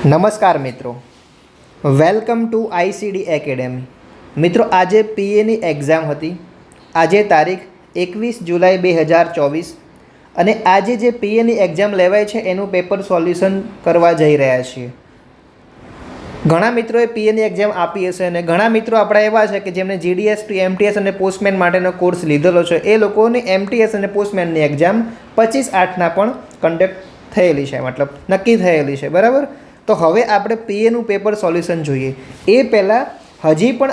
નમસ્કાર મિત્રો, welcome to ICD academy. મિત્રો, આજે પીએની એક્ઝામ હતી. આજે તારીખ 21 જુલાઈ 2024 અને આજે જે પીએની એક્ઝામ લેવાય છે એનું પેપર સોલ્યુશન કરવા જઈ રહ્યા છીએ. ઘણા મિત્રોએ પીએની એક્ઝામ આપી હશે અને ઘણા મિત્રો આપણા એવા છે કે જેમને જીડીએસપી, એમટીએસ અને પોસ્ટમેન માટેનો કોર્સ લીધેલો છે. એ લોકોની એમટીએસ અને પોસ્ટમેનની એક્ઝામ 25/8ના પણ કન્ડક્ટ થયેલી છે, મતલબ નક્કી થયેલી છે, બરાબર. તો હવે આપણે પીએનું પેપર સોલ્યુશન જોઈએ. એ પહેલાં હજી પણ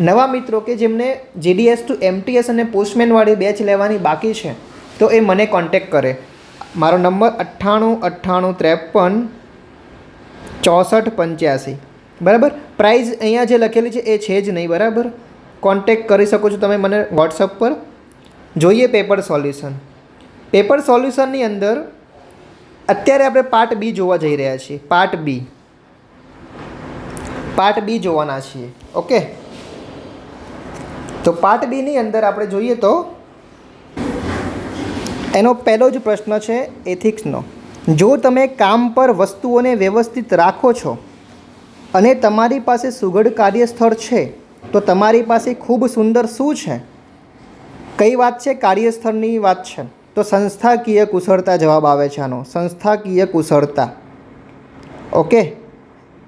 નવા મિત્રો કે જેમને જીડીએસ ટુ એમટીએસ અને પોસ્ટમેનવાળી બેચ લેવાની બાકી છે તો એ મને કોન્ટેક્ટ કરે. મારો નંબર 98 98 53 64 85, બરાબર. પ્રાઇઝ અહીંયા જે લખેલી છે એ છે જ નહીં, બરાબર. કોન્ટેક્ટ કરી શકો છો તમે મને વોટ્સઅપ પર. જોઈએ પેપર સોલ્યુશન. પેપર સોલ્યુશનની અંદર અત્યારે આપણે પાર્ટ બી જોવા જઈ રહ્યા છીએ. પાર્ટ બી જોવાના છીએ. ઓકે, તો પાર્ટ બીની અંદર આપણે જોઈએ તો એનો પહેલો જ પ્રશ્ન છે એથિક્સનો. જો તમે કામ પર વસ્તુઓને વ્યવસ્થિત રાખો છો અને તમારી પાસે સુઘડ કાર્યસ્થળ છે તો તમારી પાસે ખૂબ સુંદર શું છે? કઈ વાત છે? કાર્યસ્થળની વાત છે. તો સંસ્થાકીય કુશળતા જવાબ આવે છે આનો, સંસ્થાકીય કુશળતા. ઓકે,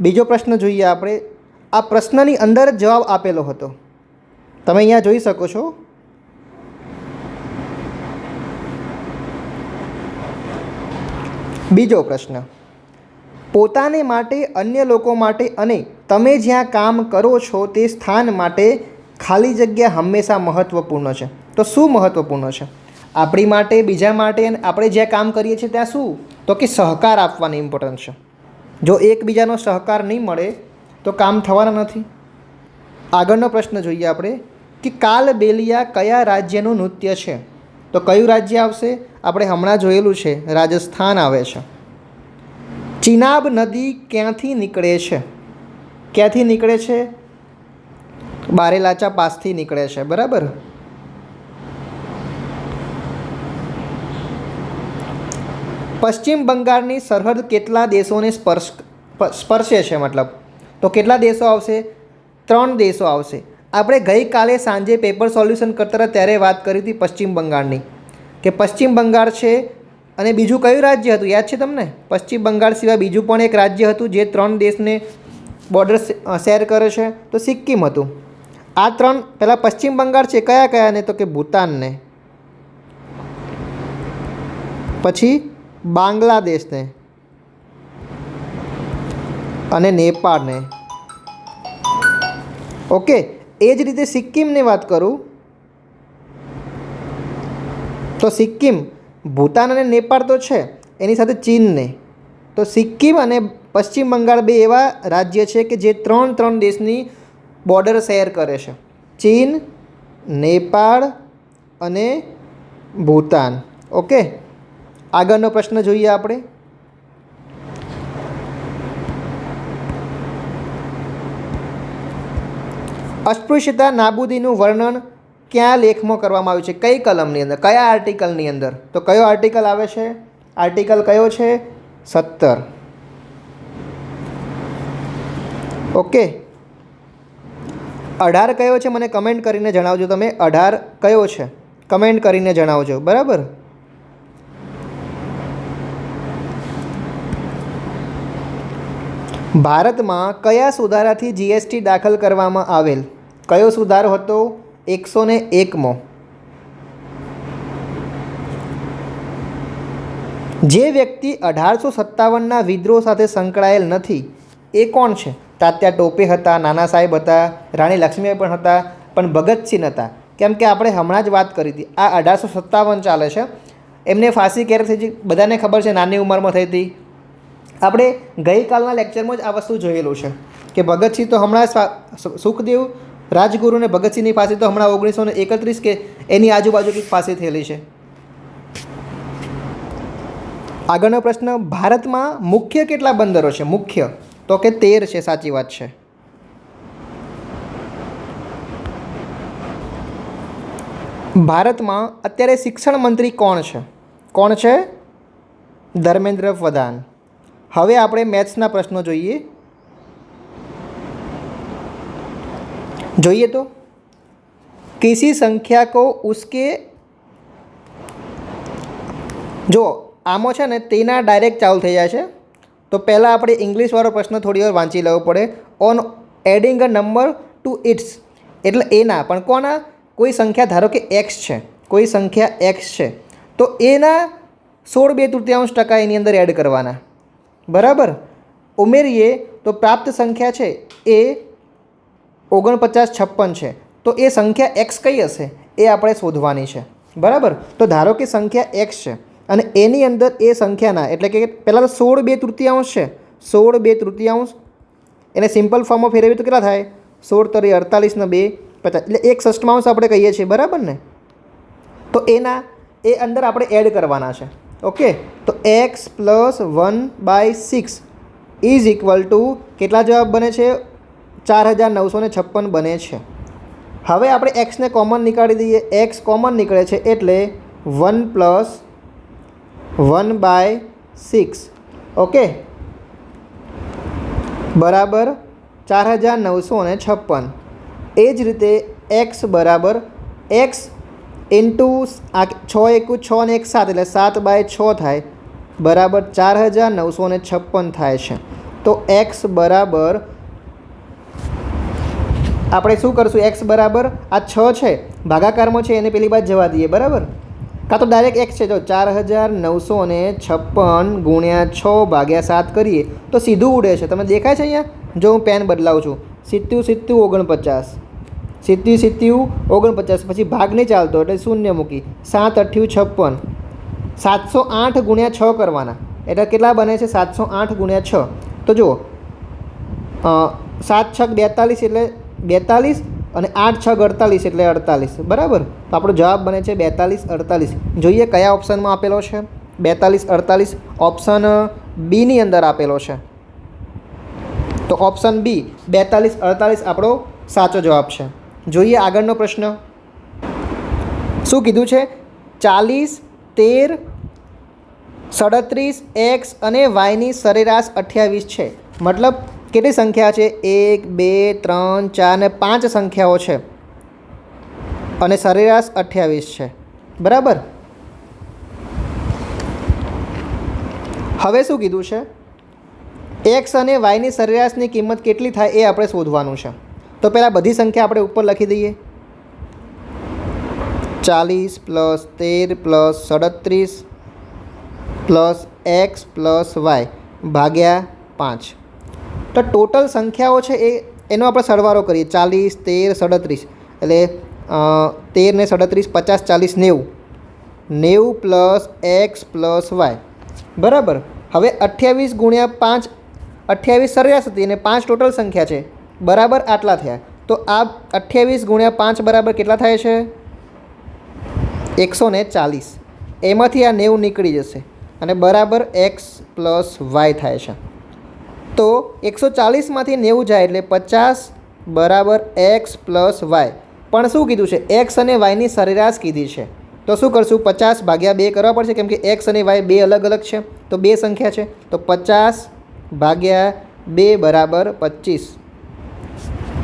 બીજો પ્રશ્ન જોઈએ આપણે. આ પ્રશ્નની અંદર જ જવાબ આપેલો હતો, તમે અહીંયા જોઈ શકો છો. બીજો પ્રશ્ન, પોતાને માટે, અન્ય લોકો માટે અને તમે જ્યાં કામ કરો છો તે સ્થાન માટે ખાલી જગ્યા હંમેશા મહત્ત્વપૂર્ણ છે. તો શું મહત્ત્વપૂર્ણ છે? આપણી માટે, બીજા માટે અને આપણે જ્યાં કામ કરીએ છીએ ત્યાં શું? તો કે સહકાર આપવાની ઇમ્પોર્ટન્સ છે. જો એકબીજાનો સહકાર નહીં મળે તો કામ થવાના નથી. આગળનો પ્રશ્ન જોઈએ આપણે કે કાલબેલિયા કયા રાજ્યનું નૃત્ય છે? તો કયું રાજ્ય આવશે? આપણે હમણાં જોયેલું છે, રાજસ્થાન આવે છે. ચિનાબ નદી ક્યાંથી નીકળે છે? ક્યાંથી નીકળે છે? બારેલાચા પાસથી નીકળે છે, બરાબર. પશ્ચિમ બંગાળની સરહદ કેટલા દેશોને સ્પર્શે છે? મતલબ તો કેટલા દેશો આવશે? 3 દેશો આવશે. આપણે ગઈકાલે સાંજે પેપર સોલ્યુશન કરતા હતા ત્યારે વાત કરી હતી પશ્ચિમ બંગાળની, કે પશ્ચિમ બંગાળ છે અને બીજું કયું રાજ્ય હતું યાદ છે તમને? પશ્ચિમ બંગાળ સિવાય બીજું પણ એક રાજ્ય હતું જે 3 દેશને બોર્ડર શેર કરે છે, તો સિક્કિમ હતું. આ 3 પહેલાં પશ્ચિમ બંગાળ છે, કયા કયાને? તો કે ભૂતાનને, પછી બાંગ્લાદેશને અને નેપાળને. ઓકે, એ જ રીતે સિક્કિમની વાત કરું તો સિક્કિમ, ભૂતાન અને નેપાળ તો છે, એની સાથે ચીનને. તો સિક્કિમ અને પશ્ચિમ બંગાળ બે એવા રાજ્ય છે કે જે 3 દેશની બોર્ડર શેર કરે છે, ચીન, નેપાળ અને ભૂતાન. ઓકે, આગળનો પ્રશ્ન જોઈએ આપણે. અસ્પૃશ્યતા નાબૂદીનું વર્ણન કયા લેખમાં કરવામાં આવ્યું છે? કઈ કલમની અંદર, કયા આર્ટિકલની અંદર? તો કયો આર્ટિકલ આવે છે? આર્ટિકલ કયો છે? 17. ઓકે, 18 કયો છે? મને કમેન્ટ કરીને જણાવજો તમે. 18 કયો છે? કમેન્ટ કરીને જણાવજો, બરાબર. ભારતમાં કયા સુધારાથી જીએસટી દાખલ કરવામાં આવેલ? કયો સુધારો હતો? 101મો. જે વ્યક્તિ 1857ના વિદ્રોહ સાથે સંકળાયેલ નથી એ કોણ છે? તાત્યા ટોપે હતા, નાના સાહેબ હતા, રાણી લક્ષ્મીબાઈ પણ હતા, પણ ભગતસિંહ હતા. કેમ કે આપણે હમણાં જ વાત કરી હતી, આ 1857 ચાલે છે. એમને ફાંસી ક્યારે થઈ હતી બધાને ખબર છે, નાની ઉંમરમાં થઈ હતી. આપણે ગઈકાલના લેક્ચરમાં જ આ વસ્તુ જોયેલું છે કે ભગતસિંહ તો હમણાં સુખદેવ રાજગુરુને ભગતસિંહની ફાંસી તો હમણાં 1931 કે એની આજુબાજુ કંઈક ફાંસી થયેલી છે. આગળનો પ્રશ્ન, ભારતમાં મુખ્ય કેટલા બંદરો છે? મુખ્ય તો કે 13 છે, સાચી વાત છે. ભારતમાં અત્યારે શિક્ષણ મંત્રી કોણ છે? કોણ છે? ધર્મેન્દ્ર પ્રધાન. હવે આપણે મેથ્સના પ્રશ્નો જોઈએ તો किसी संख्या को उसके जो आमो है ने तेना डायरेक्ट चालू थी जाए। तो पहला આપણે इंग्लिशवाळो प्रश्न थोड़ी વાર वाँची लेवो पड़े। On adding a number two it's एटले एना पण कोना कोई संख्या धारो कि एक्स है, कोई संख्या एक्स है तो एना 16/2 एनी अंदर एड करवाना बराबर। उमेरीए तो प्राप्त संख्या है ए 4956 है तो ये संख्या एक्स कई हशे ए आपणे शोधवानी है बराबर। तो धारो कि संख्या एक्स है અને એની અંદર એ સંખ્યાના એટલે કે પહેલાં તો 16/3 છે, 16/3 એને સિમ્પલ ફોર્મમાં ફેરવીએ તો કેટલા થાય? 16 તરી 48 ને 2 50 એટલે 1/6 આપણે કહીએ છીએ બરાબર ને। તો એના એ અંદર આપણે એડ કરવાના છે ઓકે। તો x + 1/6 ઇઝ ઇક્વલ ટુ કેટલા જવાબ બને છે? 4956 બને છે। હવે આપણે એક્સને કોમન નીકાળી દઈએ, એક્સ કોમન નીકળે છે એટલે 1 + 1/6 ओके बराबर 4956। एज रीते एक्स बराबर एक्स इंटू 6 × 6 ने 1 7 એટલે 7/6 થાય बराबर 4956 થાય છે। તો एक्स बराबर આપણે શું કરશું? एक्स बराबर આ 6 છે ભાગાકારમાં છે એને પેલી બાજુ જવા દઈએ બરાબર। का तो डायरेक्ट एक्स है जो 4956 गुण्या 6/7 करिए तो सीधू उड़े है। तमे देखाय छे अहींया जो हूँ पेन बदलावुं छुं 70 49 70 49 पछी भाग नहीं चालतो एटले शून्य मूकी 7 8 56 708 गुण्या 6 करवाना एटले केटला बने छे? 708 गुण्या 6 तो जुओ 7 6 42 एटले 42 અને 8 6 48 એટલે 48 બરાબર। તો આપણો જવાબ બને છે 42 48। જોઈએ કયા ઓપ્શનમાં આપેલો છે? 42 48 ઓપ્શન બી ની અંદર આપેલો છે। તો ઓપ્શન બી 42 48 આપણો સાચો જવાબ છે। જોઈએ આગળનો પ્રશ્ન શું કીધું છે? 40 13 37 एक्स અને વાયની સરેરાશ 28 છે। मतलब કેટલી સંખ્યા છે? 1 2 3 4 ને 5 સંખ્યાઓ છે અને સરેરાશ 28 છે બરાબર। હવે શું કીધું છે? એક્સ અને વાયની સરેરાશની કિંમત કેટલી થાય એ આપણે શોધવાનું છે। તો પહેલાં બધી સંખ્યા આપણે ઉપર લખી દઈએ 40 + 13 + 37 + एक्स + वाय ભાગ્યા 5। तो टोटल संख्याओं है एनो आप सरवारो करिए 40 13 37 एटले 13 ने 37 50 40 90 90 + एक्स + वाय बराबर। हवे 28 गुण्या 5 28 सरेराश थी ने 5 टोटल संख्या है बराबर आटला थया। तो आ 28 गुण्या 5 बराबर केटला थाय छे? 140। एमांथी आ 90 निकળી जशे अने बराबर एक्स + वाय थाय छे। तो 140 में 90 जाए એટલે 50 बराबर एक्स + वाय। पण शू कीधुं छे? एक्स और वाय की सरेराश कीधी है तो शू करशुं? 50/2 करवा पड़शे केम के एक्स और वाय 2 अलग अलग है तो 2 संख्या है तो 50/2 बराबर 25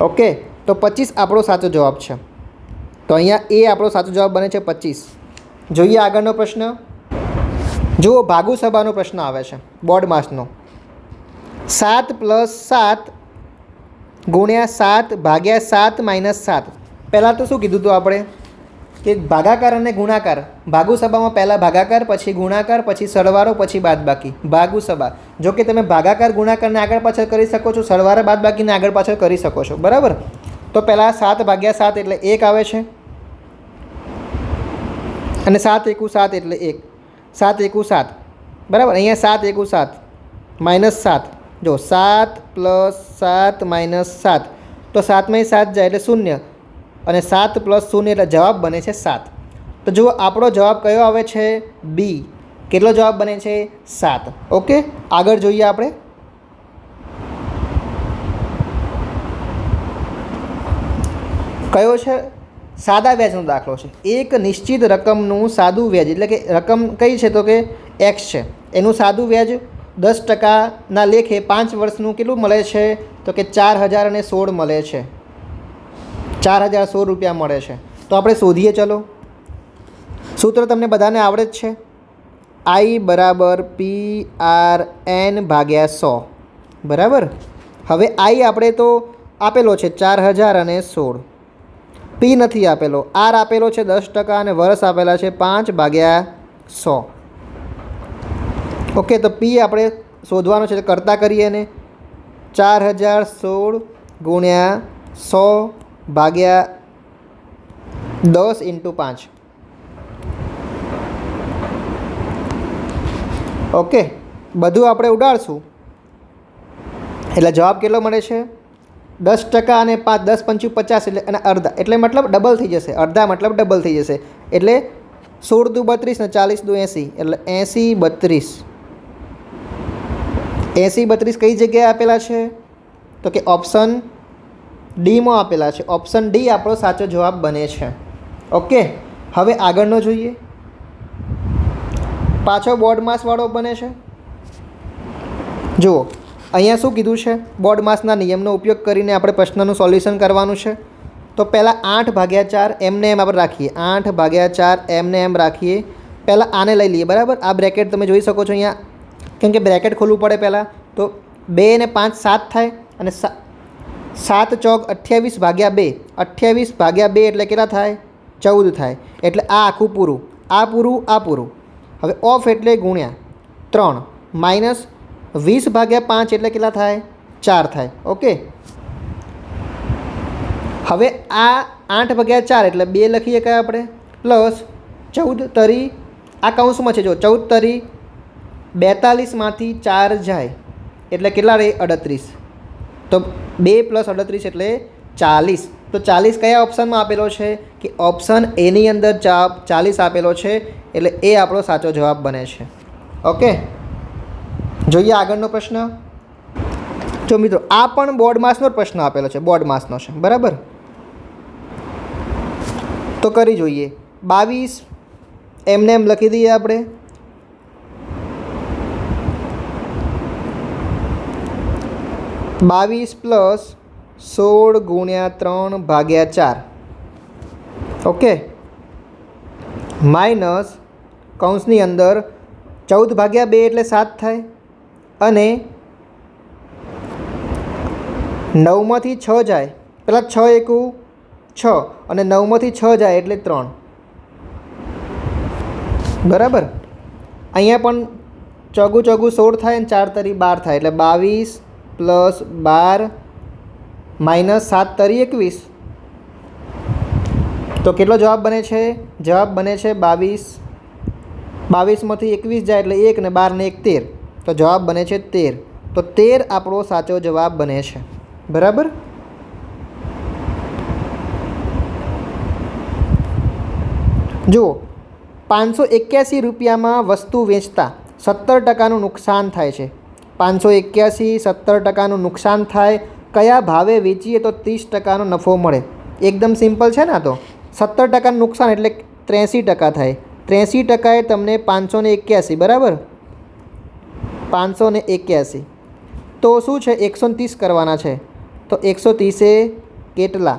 ओके। तो 25 आपणो साचो जवाब है। तो अहींया ए आपणो साचो जवाब बने छे 25। जोईए आगळनो प्रश्न। जुओ भागु सभानो प्रश्न आवे छे बोर्ड मासनो 7 + 7 गुण्या 7/7 - 7। पहला तो शू कीधुं तो आपणे कि भागाकार अने गुणाकार भागु सभामां पहला भागाकार पछी गुणाकार पछी सरवाळो पछी बादबाकी भागु सभा। जो कि तमे भागाकार गुणाकारने आगळ पाछळ करी शको छो, सरवाळा बादबाकीने आगळ पाछळ करी शको छो बराबर। तो पहला 7/7 એટલે 1 आवे छे અને 7 × 7 એટલે 1 7 × 7 बराबर। अहींया 7 × 7 -7 जो 7 + 7 - 7 तो 7 में 7 जाए એટલે 0 અને 7 + 0 એટલે જવાબ બને છે 7। તો જુઓ આપણો જવાબ કયો આવે છે? બી। કેટલો જવાબ બને છે? 7 ઓકે। આગળ જોઈએ આપણે કયો છે? સાદા વ્યાજનો દાખલો છે। એક નિશ્ચિત રકમનું સાદું વ્યાજ એટલે કે રકમ કઈ છે તો કે x છે, એનું સાદું વ્યાજ 10%ના લેખે 5 વર્ષનું કેટલું મળે છે? તો કે 4016 મળે છે, 4016 રૂપિયા મળે છે. તો આપણે શોધીએ. ચલો, સૂત્ર તમને બધાને આવડે જ છે. I બરાબર PRN ભાગ્યા 100, બરાબર. હવે I આપણે તો આપેલો છે 4016, P નથી આપેલો, R આપેલો છે 10% અને વર્ષ આપેલા છે 5 ભાગ્યા 100. ઓકે, તો P આપણે શોધવાનો છે, કરતા કરીએ ને 4016 ગુણ્યા 100 ભાગ્યા 10 × 5. ઓકે, બધું આપણે ઉડાડશું એટલે જવાબ કેટલો મળે છે? 10% અને 5, 10 × 50 એટલે અને અડધા, એટલે મતલબ ડબલ થઈ જશે. અડધા મતલબ ડબલ થઈ જશે. એટલે 16 દુ 32 ને 40 દુ 80, એટલે 80 32. 80 32 કઈ જગ્યાએ આપેલા છે? તો કે ઓપ્શન ડીમાં આપેલા છે. ઓપ્શન ડી આપણો સાચો જવાબ બને છે. ઓકે, હવે આગળનો જોઈએ. પાછો બોર્ડ માસવાળો બને છે. જુઓ, અહીંયા શું કીધું છે? બોર્ડ માસના નિયમનો ઉપયોગ કરીને આપણે પ્રશ્નનું સોલ્યુશન કરવાનું છે. તો પહેલાં 8/4 એમને એમ આપણે રાખીએ, 8/4 એમને એમ રાખીએ. પહેલાં આને લઈ લઈએ, બરાબર. આ બ્રેકેટ તમે જોઈ શકો છો અહીંયા, કેમ કે બ્રેકેટ ખોલવું પડે પહેલાં. તો 2 ને 5 7 થાય, અને 7 ચોક 28/2, 28/2 એટલે કેટલા થાય? 14 થાય. એટલે આ આખું પૂરું, આ પૂરું, આ પૂરું. હવે ઓફ એટલે ગુણ્યા 3 માઇનસ 20/5 એટલે કેટલા થાય? 4 થાય. ઓકે, હવે આ 8/4 એટલે 2 લખીએ કયા આપણે, પ્લસ 14 તરી, આ કૌંસમાં છે જો, 14 તરી 42માંથી 4 જાય એટલે કેટલા રહે? 38. તો 2 + 38 એટલે 40. તો 40 કયા ઓપ્શનમાં આપેલો છે? કે ઓપ્શન એની અંદર 40 આપેલો છે, એટલે એ આપણો સાચો જવાબ બને છે. ઓકે, જોઈએ આગળનો પ્રશ્ન. જો મિત્રો, આ પણ બોર્ડ માસનો પ્રશ્ન આપેલો છે, બોર્ડ માસનો છે, બરાબર. તો કરી જોઈએ. 22 એમને એમ લખી દઈએ આપણે. 22 + 16 ગુણ્યા 3/4. ઓકે, માઇનસ કૌંસની અંદર 14/2 એટલે 7 થાય, અને 9માંથી 6 જાય, પેલા 6 એકુ 6, અને 9માંથી 6 જાય એટલે 3, બરાબર. અહીંયા પણ ચોગું 16 થાય અને 4 તરી 12 થાય, એટલે 22 + 12 માઇનસ 7 તરી 21. તો કેટલો જવાબ બને છે? જવાબ બને છે 22. 22માંથી 21 જાય એટલે 1, ને 12 ને 1 13. તો જવાબ બને છે 13. તો 13 આપણો સાચો જવાબ બને છે, બરાબર. જુઓ, 581 રૂપિયામાં વસ્તુ વેચતા 17%નું નુકસાન થાય છે. 581 17%નું નુકસાન થાય. કયા ભાવે વેચીએ તો 30%નો નફો મળે? એકદમ સિમ્પલ છે ને. આ તો 17%નું નુકસાન એટલે 83% થાય. 83% તમને 581, બરાબર. 581 તો શું છે? 130 કરવાના છે. તો 130 કેટલા?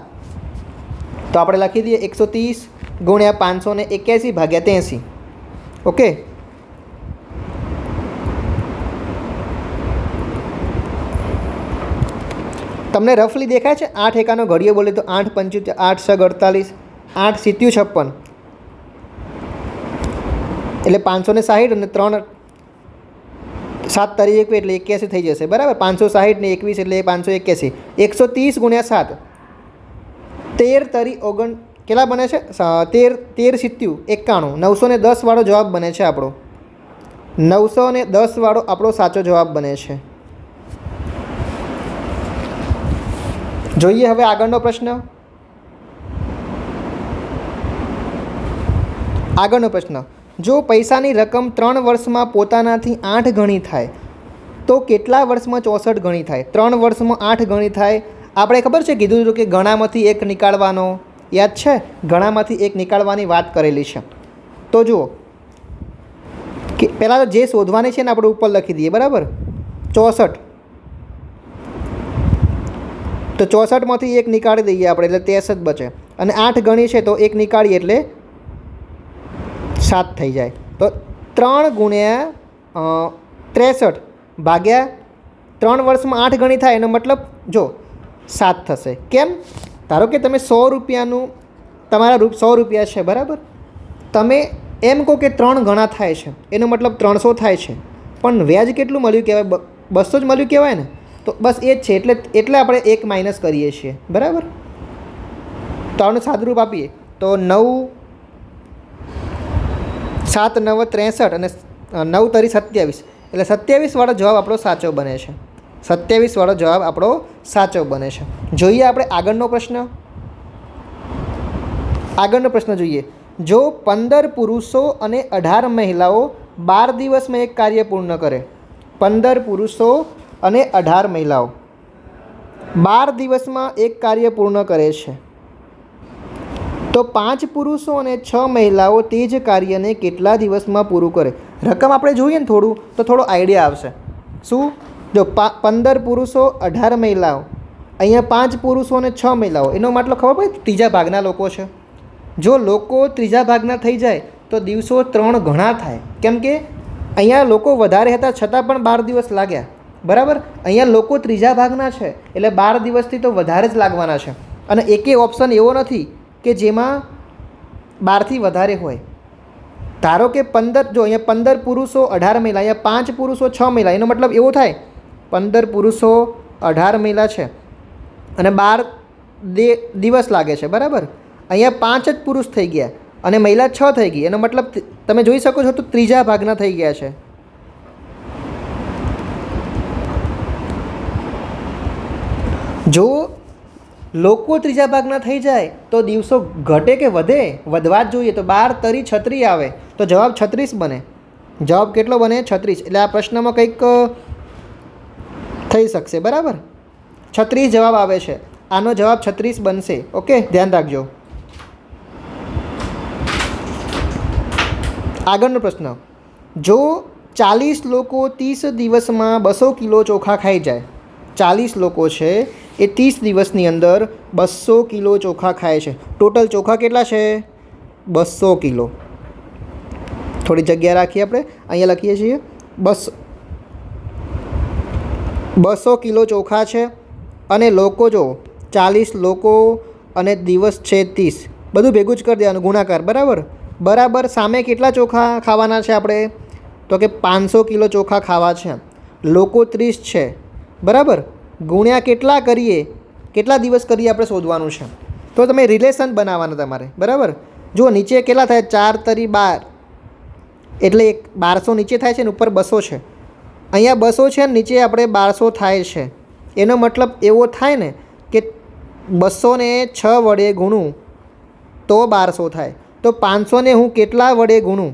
તો આપણે લખી દઈએ 130 ગુણ્યા 581 ભાગ્યા 83. ઓકે, તમને રફલી દેખાય છે? 8 એકાનો ઘડિયો બોલે તો 8 × 5 8 × 48, 8 × 57, એટલે 560, અને 3 7 તરી 21 એટલે 81 થઈ જશે, બરાબર. 560 ને 21 એટલે 581. 130 ગુણ્યા 7, 13 તરી 9 કેટલા બને છે? 13 70 91. 910 વાળો જવાબ બને છે આપણો. 910 વાળો આપણો સાચો જવાબ બને છે. જોઈએ હવે આગળનો પ્રશ્ન. આગળનો પ્રશ્ન, જો પૈસાની રકમ 3 વર્ષમાં પોતાનાથી 8 ગણી થાય તો કેટલા વર્ષમાં 64 ગણી થાય? 3 વર્ષમાં 8 ગણી થાય. આપણે ખબર છે કીધું હતું કે ગણામાંથી એક નીકાળવાનો, યાદ છે? ગણામાંથી એક નીકાળવાની વાત કરેલી છે. તો જુઓ, કે પહેલાં તો જે શોધવાની છે ને આપણે ઉપર લખી દઈએ, બરાબર. 64, તો 64માંથી 1 નીકાળી દઈએ આપણે એટલે 63 બચે. અને 8 ગણી છે તો 1 નીકાળીએ એટલે 7 થઈ જાય. તો 3 ગુણ્યા 63 ભાગ્યા 3 વર્ષમાં 8 ગણી થાય, એનો મતલબ જો 7 થશે. કેમ? ધારો કે તમે 100 રૂપિયાનું તમારા 100 રૂપિયા છે, બરાબર. તમે એમ કહો કે 3 ગણા થાય છે, એનો મતલબ 300 થાય છે, પણ વ્યાજ કેટલું મળ્યું કહેવાય? 200 જ મળ્યું કહેવાય ને. તો બસ એ જ છે, એટલે આપણે 1 માઇનસ કરીએ છીએ, બરાબર. તો આનું સાદુરૂપ આપીએ તો 9 7 9 63 અને 9 તરી 27, એટલે 27 વાળો જવાબ આપણો સાચો બને છે. 27 વાળો જવાબ આપણો સાચો બને છે. જોઈએ આપણે આગળનો પ્રશ્ન જોઈએ. જો 15 પુરુષો અને 18 મહિલાઓ 12 દિવસમાં એક કાર્ય પૂર્ણ કરે, 15 પુરુષો અને 18 મહિલાઓ 12 દિવસમાં એક કાર્ય પૂર્ણ કરે છે, તો 5 પુરુષો અને 6 મહિલાઓ તે જ કાર્યને કેટલા દિવસમાં પૂરું કરે? રકમ આપણે જોઈએ ને થોડું, તો થોડો આઈડિયા આવશે. શું? જો 15 પુરુષો 18 મહિલાઓ, અહીંયા 5 પુરુષો અને 6 મહિલાઓ, એનો મતલબ ખબર પડે? ત્રીજા ભાગના લોકો છે. જો લોકો ત્રીજા ભાગના થઈ જાય તો દિવસો 3 ગણા થાય. કેમ કે અહીંયા લોકો વધારે હતા છતાં પણ 12 દિવસ લાગ્યા, બરાબર. અહીંયા લોકો ત્રીજા ભાગના છે એટલે 12 દિવસથી તો વધારે જ લાગવાના છે. અને એકે ઓપ્શન એવો નથી કે જેમાં 12થી વધારે હોય. ધારો કે 15, જો અહીંયા 15 પુરુષો 18 મહિલા, અહીંયા 5 પુરુષો 6 મહિલા, એનો મતલબ એવો થાય 15 પુરુષો 18 મહિલા છે અને 12 દિવસ લાગે છે, બરાબર. અહીંયા 5 જ પુરુષ થઈ ગયા અને મહિલા 6 થઈ ગઈ, એનો મતલબ તમે જોઈ શકો છો તો ત્રીજા ભાગના થઈ ગયા છે. જો લોકો ત્રીજા ભાગના થઈ જાય તો દિવસો ઘટે કે વધે? વધવા જ જોઈએ. તો 12 તરી 36 આવે તો જવાબ 36 બને. જવાબ કેટલો બને? 36. એટલે આ પ્રશ્નમાં કંઈક થઈ શકશે, બરાબર. 36 જવાબ આવે છે. આનો જવાબ 36 બનશે. ઓકે, ધ્યાન રાખજો. આગળનો પ્રશ્ન. જો 40 લોકો 30 દિવસમાં 200 કિલો ચોખા ખાઈ જાય, 40 લોકો છે એ 30 દિવસની અંદર 200 કિલો ચોખા ખાય છે. ટોટલ ચોખા કેટલા છે? 200 કિલો. થોડી જગ્યા રાખીએ આપણે, અહીંયા લખીએ છીએ 200 કિલો ચોખા છે અને લોકો જો 40 લોકો અને દિવસ છે 30, બધું ભેગું જ કરી દેવાનું, ગુણાકાર, બરાબર. સામે કેટલા ચોખા ખાવાના છે આપણે? તો કે 500 કિલો ચોખા ખાવા છે. લોકો 30 છે, બરાબર. ગુણ્યા કેટલા કરીએ, કેટલા દિવસ કરીએ આપણે શોધવાનું છે. તો તમે રિલેશન બનાવવાના તમારે, બરાબર. જુઓ નીચે કેટલા થાય? 4 તરી 12, એટલે 1200 નીચે થાય છે ને ઉપર 200 છે. અહીંયા 200 છે ને નીચે આપણે 1200 થાય છે. એનો મતલબ એવો થાય ને કે 200ને 6 વડે ગુણું તો 1200 થાય. તો 500ને હું કેટલા વડે ગુણું?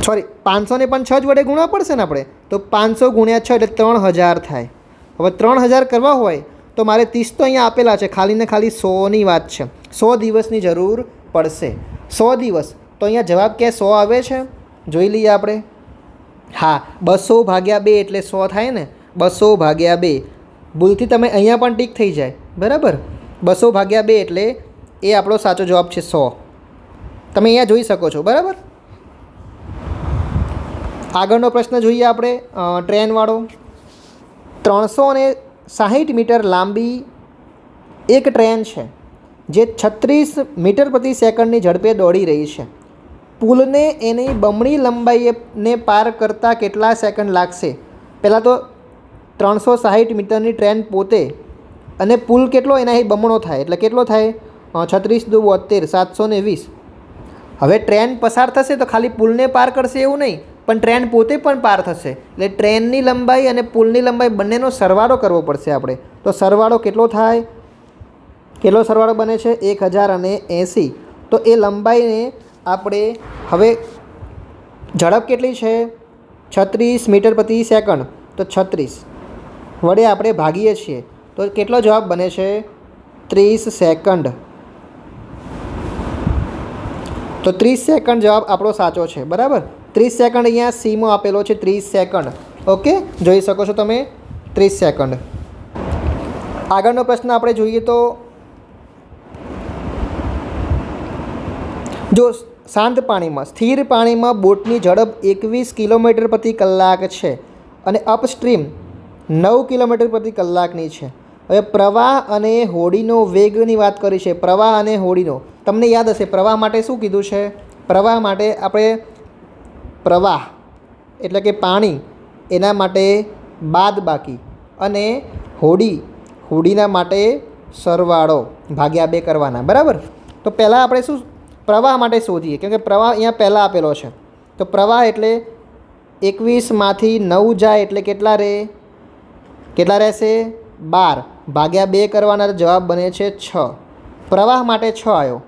500ને પણ 6 જ વડે ગુણવા પડશે ને આપણે. તો 500 ગુણ્યા 6 એટલે 3000 થાય. હવે 3000 કરવા હોય તો મારે 30 તો અહીંયા આપેલા છે, ખાલી ને ખાલી 100ની વાત છે. 100 દિવસની જરૂર પડશે. 100 દિવસ, તો અહીંયા જવાબ ક્યાં 100 આવે છે? જોઈ લઈએ આપણે. હા, 200 ભાગ્યા 2 એટલે 100 થાય ને. 200 ભાગ્યા 2, ભૂલથી તમે અહીંયા પણ ટીક થઈ જાય, બરાબર. 200 ભાગ્યા 2 એટલે એ આપણો સાચો જવાબ છે 100. તમે અહીંયા જોઈ શકો છો, બરાબર. આગળનો પ્રશ્ન જોઈએ આપણે, ટ્રેનવાળો. 360 મીટર લાંબી એક ટ્રેન છે જે 36 મીટર પ્રતિ સેકન્ડની ઝડપે દોડી રહી છે. પુલને એની બમણી લંબાઈને પાર કરતાં કેટલા સેકન્ડ લાગશે? પહેલાં તો 360 મીટરની ટ્રેન પોતે, અને પુલ કેટલો એના બમણો થાય એટલે કેટલો થાય? 36 દુ 72, 720. હવે ટ્રેન પસાર થશે તો ખાલી પુલને પાર કરશે એવું નહીં, પણ ટ્રેન પોતે પણ પાર થશે. એટલે ટ્રેનની લંબાઈ અને પુલની લંબાઈ બંનેનો સરવાળો કરવો પડશે આપણે. તો સરવાળો કેટલો થાય? કેટલો સરવાળો બને છે? 1080. તો એ લંબાઈને આપણે હવે ઝડપ કેટલી છે? 36 મીટર પ્રતિ સેકન્ડ. તો 36 વડે આપણે ભાગીએ છીએ તો કેટલો જવાબ બને છે? 30 સેકન્ડ. તો 30 સેકન્ડ જવાબ આપણો સાચો છે, બરાબર. 30 સેકન્ડ અહીંયા સીમાં આપેલો છે 30 સેકન્ડ. ઓકે, જોઈ શકો છો તમે 30 સેકન્ડ. આગળનો પ્રશ્ન આપણે જોઈએ તો જો શાંત પાણીમાં સ્થિર પાણીમાં બોટની ઝડપ 21 કિલોમીટર પ્રતિ કલાક છે અને અપસ્ટ્રીમ 9 કિલોમીટર પ્રતિ કલાકની છે. હવે પ્રવાહ અને હોડીનો વેગની વાત કરી છે. પ્રવાહ અને હોડીનો તમને યાદ હશે, પ્રવાહ માટે શું કીધું છે? પ્રવાહ માટે આપણે પ્રવાહ એટલે કે પાણી, એના માટે બાદબાકી, અને હોડીના માટે સરવાળો ભાગ્યા 2 કરવાના, બરાબર. તો પહેલાં આપણે શું પ્રવાહ માટે શોધીએ, કેમ કે પ્રવાહ અહીંયા પહેલાં આપેલો છે. તો પ્રવાહ એટલે 21માંથી 9 જાય એટલે કેટલા રહેશે? 12 ભાગ્યા 2 કરવાના, જવાબ બને છે 6. પ્રવાહ માટે 6 આવ્યો.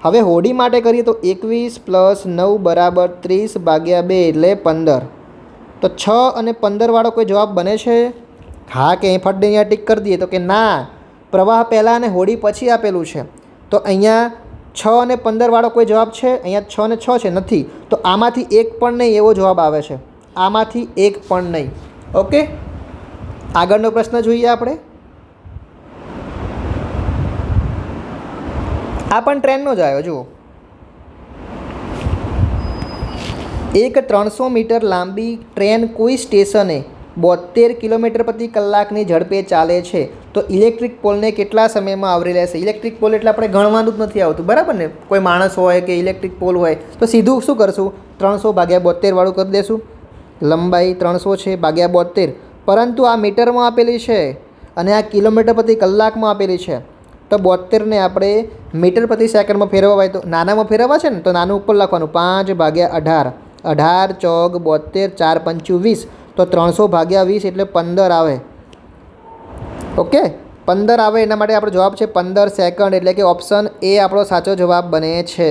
હવે હોડી માટે કરીએ તો 21 + 9 બરાબર 30 ભાગ્યા 2 એટલે 15. તો 6 અને 15 વાળો કોઈ જવાબ બને છે? હા કે અહીં ફટ અહીંયા ટીક કરી દઈએ? તો કે ના, પ્રવાહ પહેલાં અને હોડી પછી આપેલું છે. તો અહીંયા 6 અને 15 વાળો કોઈ જવાબ છે? અહીંયા 6 અને 6 છે, નથી. તો આમાંથી એક પણ નહીં એવો જવાબ આવે છે. આમાંથી એક પણ નહીં. ઓકે, આગળનો પ્રશ્ન જોઈએ આપણે. આ પણ ટ્રેનનો જ આવ્યો. જુઓ, એક 300 મીટર લાંબી ટ્રેન કોઈ સ્ટેશને 72 કિલોમીટર પ્રતિ કલાકની ઝડપે ચાલે છે તો ઇલેક્ટ્રિક પોલને કેટલા સમયમાં આવરી લેશે? ઇલેક્ટ્રિક પોલ એટલે આપણે ગણવાનું જ નથી આવતું, બરાબર ને? કોઈ માણસ હોય કે ઇલેક્ટ્રિક પોલ હોય તો સીધું શું કરશું? 300 ભાગ્યા 72 વાળું કરી દેશું. લંબાઈ 300 છે ભાગ્યા 72, પરંતુ આ મીટરમાં આપેલી છે અને આ કિલોમીટર પ્રતિ કલાકમાં આપેલી છે. તો 72ને આપણે મીટર પ્રતિ સેકન્ડમાં ફેરવવા હોય તો નાનામાં ફેરવવા છે ને, તો નાનું ઉપર લખવાનું 5 ભાગ્યા 18. 18 ચોક 72, 4 પંચું 20. તો 300 ભાગ્યા 20 એટલે 15 આવે. ઓકે, 15 આવે. એના માટે આપણો જવાબ છે 15 સેકન્ડ. એટલે કે ઓપ્શન એ આપણો સાચો જવાબ બને છે.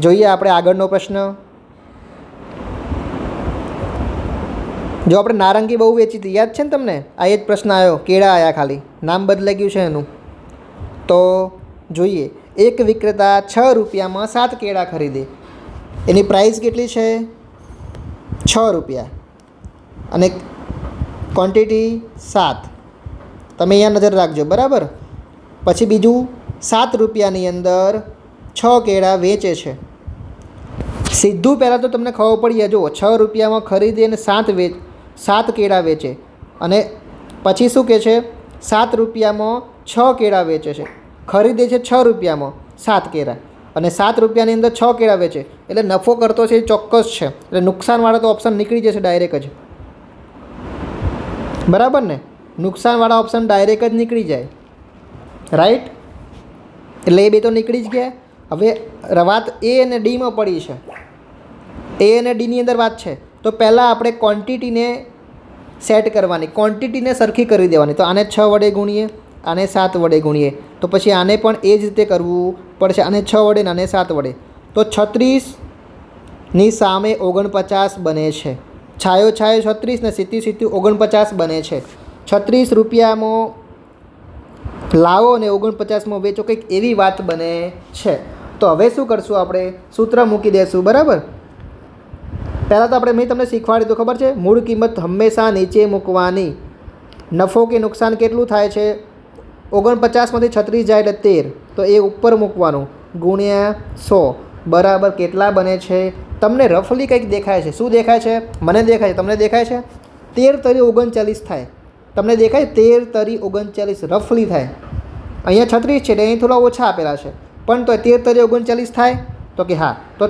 જોઈએ આપણે આગળનો પ્રશ્ન. જો આપણે નારંગી બહુ વેચી હતી, યાદ છે ને તમને? આ એ જ પ્રશ્ન આવ્યો, કેળા આવ્યા, ખાલી નામ બદલાઈ ગયું છે એનું. તો જોઈએ, એક વિક્રેતા 6 રૂપિયામાં 7 કેળા ખરીદે. એની પ્રાઇસ કેટલી છે? 6 રૂપિયા અને ક્વોન્ટિટી 7. તમે અહીંયા નજર રાખજો, બરાબર. પછી બીજું 7 રૂપિયાની અંદર 6 કેળા વેચે છે. સીધું પહેલાં તો તમને ખબર પડી જાય. જુઓ, 6 રૂપિયામાં ખરીદે અને 7 કેળા વેચે, અને પછી શું કહે છે? 7 રૂપિયામાં 6 કેળા વેચે છે. ખરીદે છે 6 રૂપિયામાં 7 કેળા, અને 7 રૂપિયાની અંદર 6 કેળા વેચે, એટલે નફો કરતો છે એ ચોક્કસ છે. એટલે નુકસાનવાળો તો ઓપ્શન નીકળી જશે ડાયરેક્ટ જ, બરાબર ને? નુકસાનવાળા ઓપ્શન ડાયરેક્ટ જ નીકળી જાય, રાઈટ? એટલે એ બે તો નીકળી જ ગયા. હવે વાત એ અને ડીમાં પડી છે. એ અને ડીની અંદર વાત છે. તો પહેલાં આપણે ક્વોન્ટિટીને સેટ કરવાની, ક્વોન્ટિટીને સરખી કરી દેવાની. તો આને 6 વડે ગુણીએ, આને 7 વડે ગુણીએ, તો પછી આને પણ એ જ રીતે કરવું પડશે. આને 6 વડે ને આને 7 વડે. તો 36ની સામે 49 બને છે. છાયો 36 ને સીધું 49 બને છે. 36 રૂપિયામાં લાવો ને 49માં વેચો, કંઈક એવી વાત બને છે. તો હવે શું કરશું? આપણે સૂત્ર મૂકી દઈશું, બરાબર. પહેલાં તો મેં તમને શીખવાડ્યું તો ખબર છે, મૂળ કિંમત હંમેશા નીચે મૂકવાની. નફો કે નુકસાન કેટલું થાય છે? 49માંથી 36 જાય એટલે 13, તો એ ઉપર મૂકવાનું ગુણ્યા 100 બરાબર કેટલા બને છે? તમને રફલી કંઈક દેખાય છે. શું દેખાય છે? મને દેખાય છે, તમને દેખાય છે? 13 તરી 39 થાય. તમને દેખાય? 13 તરી 39 રફલી થાય. અહીંયા 36 છે એટલે અહીં થોડા ઓછા આપેલા છે, પણ તો 13 તરી 39 થાય. તો કે હા. તો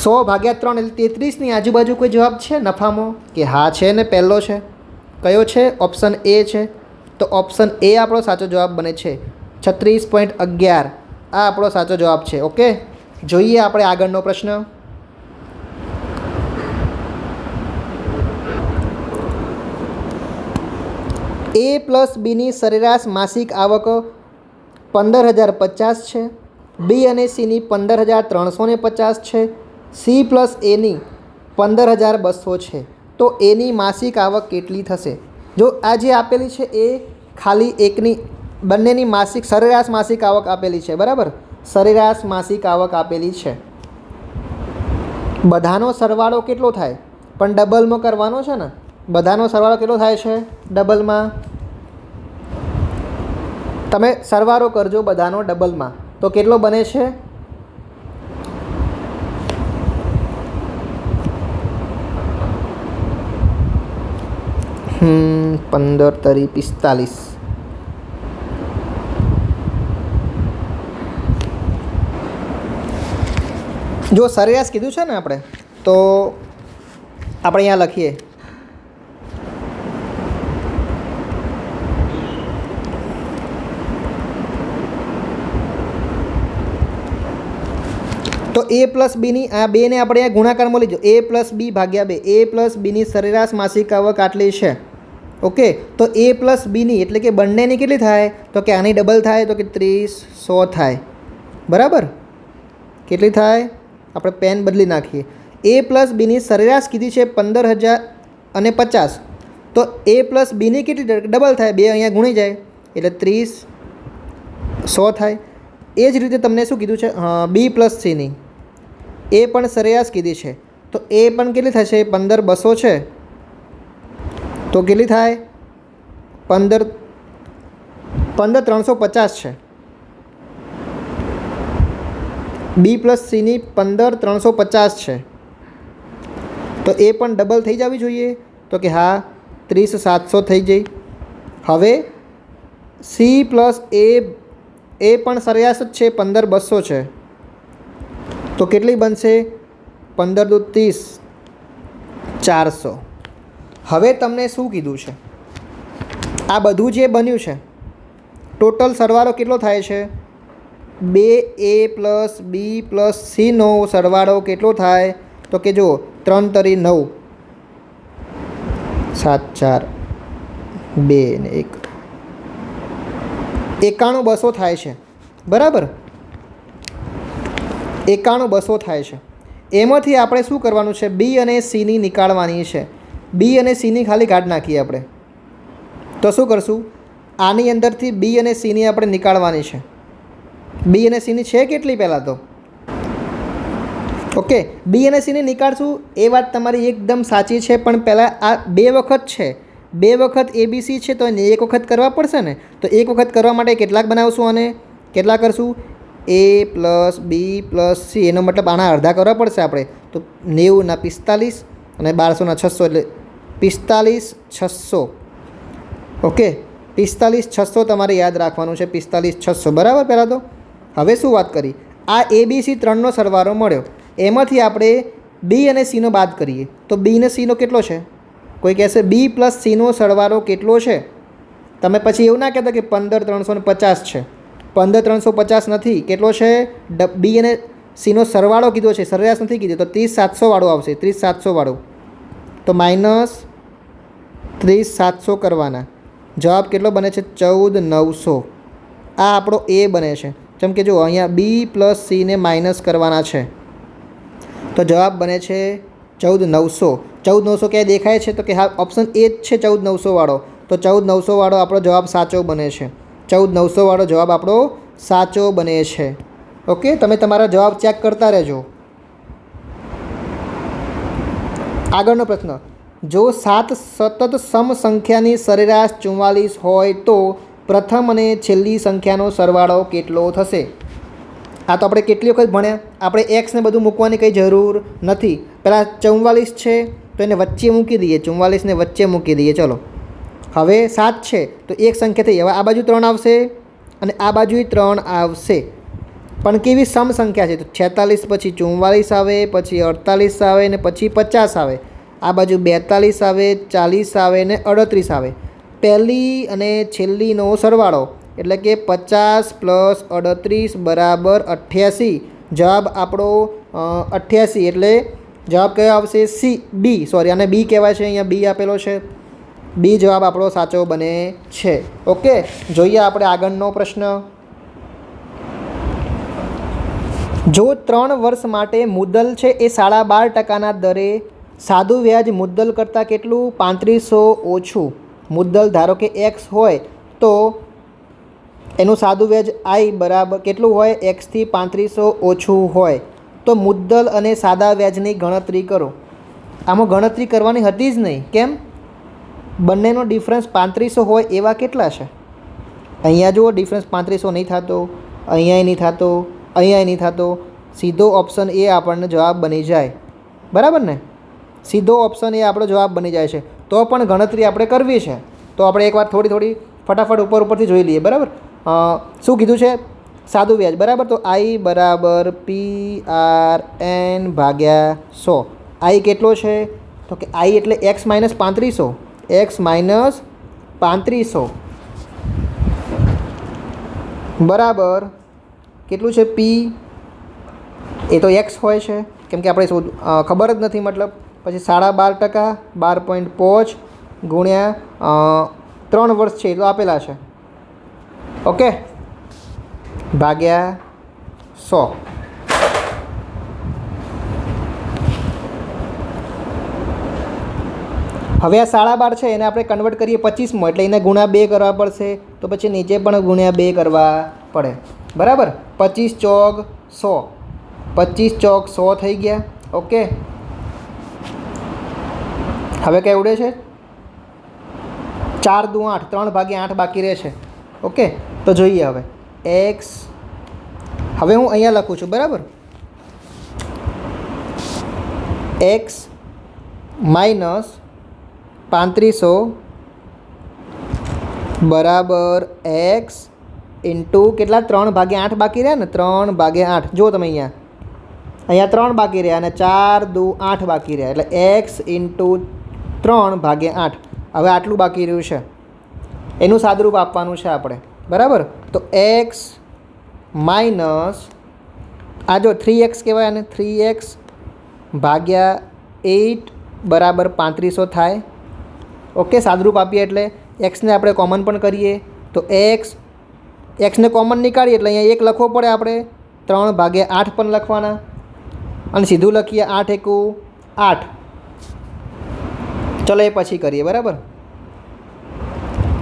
100 ભાગ્યા 3 એટલે 33ની આજુબાજુ કોઈ જવાબ છે નફામાં? કે હા છે ને, પહેલો છે. કયો છે? ઓપ્શન એ છે. તો ઓપ્શન એ આપણો સાચો જવાબ બને છે. 36.11 આ આપણો સાચો જવાબ છે. ઓકે, જોઈએ આપણે આગળનો પ્રશ્ન. એ પ્લસ બીની સરેરાશ માસિક આવક 15,050 છે. બી અને સીની 15,350 છે. સી પ્લસ એની 15,200 છે. તો એની માસિક આવક કેટલી થશે? જો આ જે આપેલી છે એ ખાલી એકની, બંનેની માસિક સરેરાશ માસિક આવક આપેલી છે, બરાબર? સરેરાશ માસિક આવક આપેલી છે, બધાનો સરવાળો કેટલો થાય? પણ ડબલમાં કરવાનો છે ને. બધાનો સરવાળો કેટલો થાય છે ડબલમાં? તમે સરવાળો કરજો બધાનો ડબલમાં, તો કેટલો બને છે? 15 તરી 45. જો સરેરાશ કીધું છે ને આપણે, તો આપણે અહીંયા લખીએ તો a પ્લસ બીની આ બેને આપણે અહીંયા ગુણાકારમાં લીધો, a પ્લસ બી ભાગ્યા 2. a પ્લસ બીની સરેરાશ માસિક આવક આટલી છે. ઓકે, તો a પ્લસ બીની એટલે કે બંનેની કેટલી થાય? તો કે આની ડબલ થાય, તો કે 30 થાય. બરાબર? કેટલી થાય? આપણે પેન બદલી નાખીએ. a પ્લસ બીની સરેરાશ કીધી છે 15,050. તો a પ્લસ બીની કેટલી ડબલ થાય? 2 અહીંયા ગુણી જાય એટલે 30 થાય. એ જ રીતે તમને શું કીધું છે? બી પ્લસ સીની એ પણ સરેરાશ કીધી છે, તો એ પણ કેટલી થશે? 15,200 છે, તો કેટલી થાય? 15,350 છે. બી પ્લસ સીની 15,350 છે, તો એ પણ ડબલ થઈ જવી જોઈએ. તો કે હા, 30,700 થઈ જઈ. હવે સી પ્લસ એ પણ સરેરાશ જ છે, 15,200 છે, તો કેટલી બનશે? 15 દુ 30, 400. હવે તમને શું કીધું છે? આ બધું જે બન્યું છે ટોટલ સરવાળો કેટલો થાય છે? 2a પ્લસ બી પ્લસ સીનો સરવાળો કેટલો થાય? તો કે જુઓ, 3 તરી 9, 7 4 2 ને 1, 91,200 થાય છે. બરાબર? 91,200 થાય છે. એમાંથી આપણે શું કરવાનું છે? બી અને સીની નીકાળવાની છે. બી અને સીની ખાલી કાઢી નાખીએ આપણે. તો શું કરશું? આની અંદરથી બી અને સીની આપણે નીકાળવાની છે. બી અને સીની છે કેટલી પહેલાં તો? ઓકે, બી અને સીની નીકાળશું એ વાત તમારી એકદમ સાચી છે, પણ પહેલાં આ 2 વખત છે, 2 વખત એબીસી છે, તો એને 1 વખત કરવા પડશે ને. તો 1 વખત કરવા માટે કેટલાક બનાવશું અને કેટલા કરશું? a plus B plus C, એનો મતલબ આના અડધા કરવા પડશે આપણે. તો 90 ના 45 અને 1200 ના 600 એટલે 45,600. ઓકે, 45,600 તમારે યાદ રાખવાનું છે. 45,600 બરાબર. પહેલાં તો હવે શું વાત કરી? આ એબીસી 3નો સરવાળો મળ્યો, એમાંથી આપણે બી અને સીનો બાદ કરીએ. તો બી અને સીનો કેટલો છે? કોઈ કહેશે બી પ્લસ સીનો સરવાળો કેટલો છે? તમે પછી એવું ના કહેતા કે 15,350 છે. 15,350 નથી. કેટલો છે? બી અને સીનો સરવાળો કીધો છે, સરેરાશ નથી કીધું. તો 30,700 વાળું આવશે. 30,700 વાળું, તો માઇનસ 30,700 કરવાના. જવાબ કેટલો બને છે? 14,900. આ આપણો એ બને છે. જેમ કે જો અહીંયા બી પ્લસ સીને માઇનસ કરવાના છે, તો જવાબ બને છે 14,900. 14,900 ક્યાંય દેખાય છે? તો કે હા, ઓપ્શન એ જ છે 14,900 વાળો. તો 14,900 વાળો આપણો જવાબ સાચો બને છે. 14,900 વાળો જવાબ આપણો સાચો બને છે. ઓકે, તમે તમારા જવાબ ચેક કરતા રહેજો. આગળનો પ્રશ્ન, જો 7 સતત સમ સંખ્યાની સરેરાશ 44 હોય તો પ્રથમ અને છેલ્લી સંખ્યાનો સરવાળો કેટલો થશે? આ તો આપણે કેટલી વખત ભણ્યા. આપણે એક્સને બધું મૂકવાની કંઈ જરૂર નથી. પહેલાં 44 છે તો એને વચ્ચે મૂકી દઈએ, 44ને વચ્ચે મૂકી દઈએ. ચલો, હવે 7 છે તો એક સંખ્યા થઈ. હવે આ બાજુ 3 આવશે અને આ બાજુ 3 આવશે, પણ કેવી સમ સંખ્યા છે? તો 46 પછી 44 આવે, પછી 48 આવે ને પછી 50 આવે. આ બાજુ 42 આવે, 40 આવે ને 38 આવે. પહેલી અને છેલ્લીનો સરવાળો એટલે કે 50 પ્લસ 38 બરાબર 88. જવાબ આપણો 88. એટલે જવાબ કયો આવશે? સી, બી. સોરી, આને બી કહેવાય છે. અહીંયા બી આપેલો છે. બી જવાબ આપણો સાચો બને છે. ઓકે, જોઈએ આપણે આગળનો પ્રશ્ન. જો 3 વર્ષ માટે મુદ્દલ છે એ 12.5%ના દરે સાદું વ્યાજ મુદ્દલ કરતાં કેટલું? 3500 ઓછું. મુદ્દલ ધારો કે એક્સ હોય તો એનું સાદું વ્યાજ આઈ બરાબર કેટલું હોય? એક્સથી 3500 ઓછું હોય તો મુદ્દલ અને સાદા વ્યાજની ગણતરી કરો. આમાં ગણતરી કરવાની હતી જ નહીં. કેમ? બંનેનો ડિફરન્સ 3500 હોય એવા કેટલા છે? અહીંયા જુઓ ડિફરન્સ 3500 નહીં થતો, અહીંયાય નહીં થતો, અહીંયાય નહીં થતો. સીધો ઓપ્શન એ આપણને જવાબ બની જાય. બરાબર ને? સીધો ઓપ્શન એ આપણો જવાબ બની જાય છે. તો પણ ગણતરી આપણે કરવી છે. તો આપણે એકવાર થોડી ફટાફટ ઉપરથી જોઈ લઈએ. બરાબર? શું કીધું છે? સાદું વ્યાજ. બરાબર? તો I બરાબર PRN ભાગ્યા 100. I કેટલો છે? તો કે I એટલે x માઇનસ 3500. x માઇનસ 3500 બરાબર કેટલું છે? P એ તો x હોય છે, કેમ કે આપણે ખબર જ નથી. મતલબ પછી 12.5% 12.5 ગુણ્યા 3 વર્ષ છે એ તો આપેલા છે. ઓકે, ભાગ્યા 100. હવે આ 12.5 છે એને આપણે કન્વર્ટ કરીએ 25માં, એટલે એને ગુણ્યા 2 કરવા પડશે. તો પછી નીચે પણ ગુણ્યા 2 કરવા પડે. બરાબર? 25 ચોક 100, 25 ચોક 100 થઈ ગયા. ઓકે, હવે કઈ ઉડે છે? 4 દુ 8, 3 ભાગ્યા 8 બાકી રહેશે. ઓકે, તો જોઈએ હવે x. હવે હું અહીંયા લખું છું. બરાબર? x માઇનસ 3500 બરાબર x ઇન્ટુ કેટલા? 3 ભાગ્યા 8 બાકી રહ્યા ને? 3 ભાગ્યા 8. જુઓ તમે અહીંયા 3 બાકી રહ્યા અને 4 દુ 8 બાકી રહ્યા, એટલે x ઇન્ટુ 3 ભાગ્યા 8. હવે આટલું બાકી રહ્યું છે, એનું સાદુરૂપ આપવાનું છે આપણે. બરાબર? તો x માઇનસ આ જો 3x કહેવાય, અને 3x ભાગ્યા 8 બરાબર 3500 થાય. ઓકે, સાદુરૂપ આપીએ એટલે એક્સને આપણે કોમન પણ કરીએ તો એક્સને કોમન નીકાળીએ એટલે અહીંયા 1 લખવો પડે આપણે. 3 ભાગ્યા 8 પણ લખવાના અને સીધું લખીએ 8 એકુ 8. ચલો એ પછી કરીએ. બરાબર?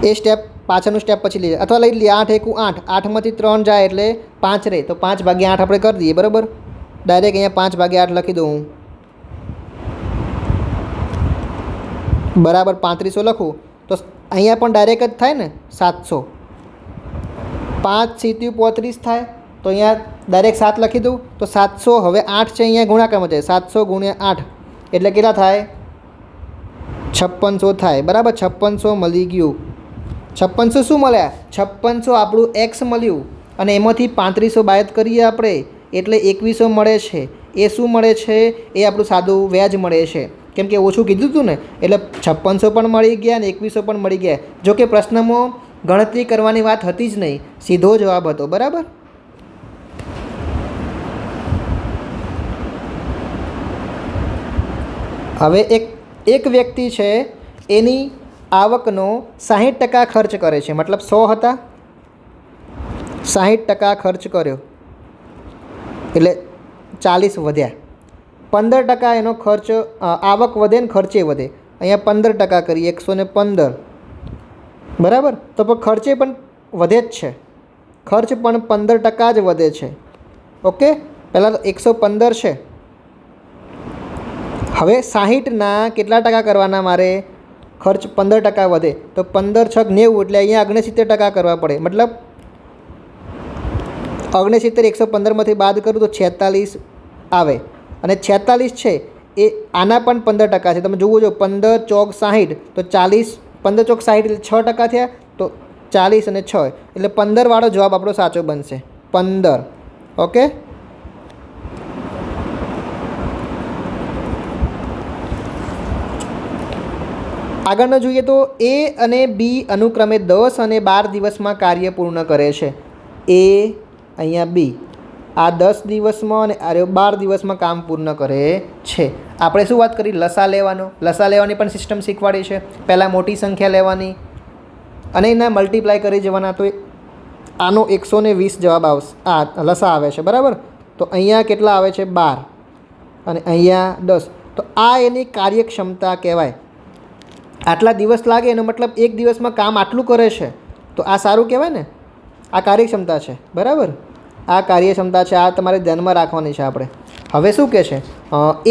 એ સ્ટેપ પાછળનું સ્ટેપ પછી લઈએ, અથવા લઈ લઈએ 8 એકુ 8. 8માંથી 3 જાય એટલે 5 રહે, તો 5 ભાગ્યા 8 આપણે કરી દઈએ. બરાબર? ડાયરેક્ટ અહીંયા 5 ભાગ્યા 8 લખી દઉં હું. બરાબર 3500 લખું તો અહીંયા પણ ડાયરેક્ટ જ થાય ને 700. 5 સીત્યું 35 થાય, તો અહીંયા ડાયરેક્ટ 7 લખી દઉં. તો 700 હવે 8 છે અહીંયા ગુણાકારમાં જાય. 700 ગુણ્યા 8 એટલે કેટલા થાય? 5600 થાય. બરાબર? 5600 મળી ગયું. 5600 શું મળ્યા? 5600 આપણું એક્સ મળ્યું, અને એમાંથી 3500 બાદ કરીએ આપણે એટલે 2100 મળે છે. એ શું મળે છે? એ આપણું સાદું વ્યાજ મળે છે. કેમ કે ઓછું કીધું હતું ને, એટલે 5600 પણ મળી ગયા અને 2100 પણ મળી ગયા. જો કે પ્રશ્નમાં ગણતરી કરવાની વાત હતી જ નહીં, સીધો જવાબ હતો. બરાબર? હવે એક વ્યક્તિ છે, એની આવકનો 60% ખર્ચ કરે છે. મતલબ 100 હતા, 60% ખર્ચ કર્યો એટલે 40 વધ્યા. 15% એનો ખર્ચ, આવક વધે ને ખર્ચે વધે. અહીંયા 15% કરીએ, 115. બરાબર? તો પણ ખર્ચે પણ વધે જ છે. ખર્ચ પણ 15% જ વધે છે. ઓકે, પહેલાં તો 115 છે. હવે 60ના કેટલા ટકા કરવાના મારે? ખર્ચ 15% વધે, તો 15 છક 90, એટલે અહીંયા 69% કરવા પડે. મતલબ 69 115માંથી બાદ કરું તો 46 આવે. અને 46 છે એ આના પણ 15% છે. તમે જુઓ છો 15 ચોક 60, તો 40, 15 ચોક 60 એટલે 6% થયા, તો 40 અને 6 એટલે 15 વાળો જવાબ આપણો સાચો બનશે. 15. ઓકે, આગળનો જોઈએ તો એ અને બી અનુક્રમે 10 અને 12 દિવસમાં કાર્ય પૂર્ણ કરે છે. એ અહીંયા બી આ 10 દિવસમાં અને આ 12 દિવસમાં કામ પૂર્ણ કરે છે. આપણે શું વાત કરી? લસા લેવાનો. લસા લેવાની પણ સિસ્ટમ શીખવાડી છે. પહેલાં મોટી સંખ્યા લેવાની અને એના મલ્ટીપ્લાય કરી જવાના. તો આનો 120 જવાબ આવશે. આ લસા આવે છે. બરાબર? તો અહીંયા કેટલા આવે છે? 12 અને અહીંયા 10. તો આ એની કાર્યક્ષમતા કહેવાય. આટલા દિવસ લાગે એનો મતલબ એક દિવસમાં કામ આટલું કરે છે, તો આ સારું કહેવાય ને. આ કાર્યક્ષમતા છે. બરાબર? આ કાર્યક્ષમતા છે. આ તમારે ધ્યાનમાં રાખવાની છે આપણે. હવે શું કહે છે,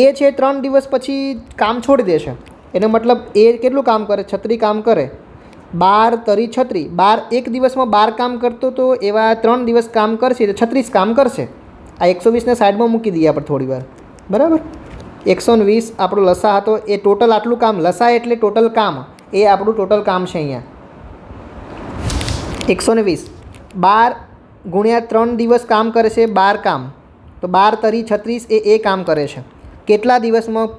એ છે 3 દિવસ પછી કામ છોડી દેશે. એનો મતલબ એ કેટલું કામ કરે? 36 કામ કરે. 12 તરી 36, 12 એક દિવસમાં 12 કામ કરતો તો એવા 3 દિવસ કામ કરશે તો 36 કામ કરશે. આ 120ને સાઈડમાં મૂકી દઈએ આપણે થોડી વાર, બરાબર. 120 આપણો લસા હતો, એ ટોટલ આટલું કામ, લસા એટલે ટોટલ કામ, એ આપણું ટોટલ કામ છે અહીંયા 120. 12 ગુણ્યા 3 દિવસ કામ કરે છે, 12 કામ, તો 12 તરી 36 એ કામ કરે છે. કેટલા દિવસમાં?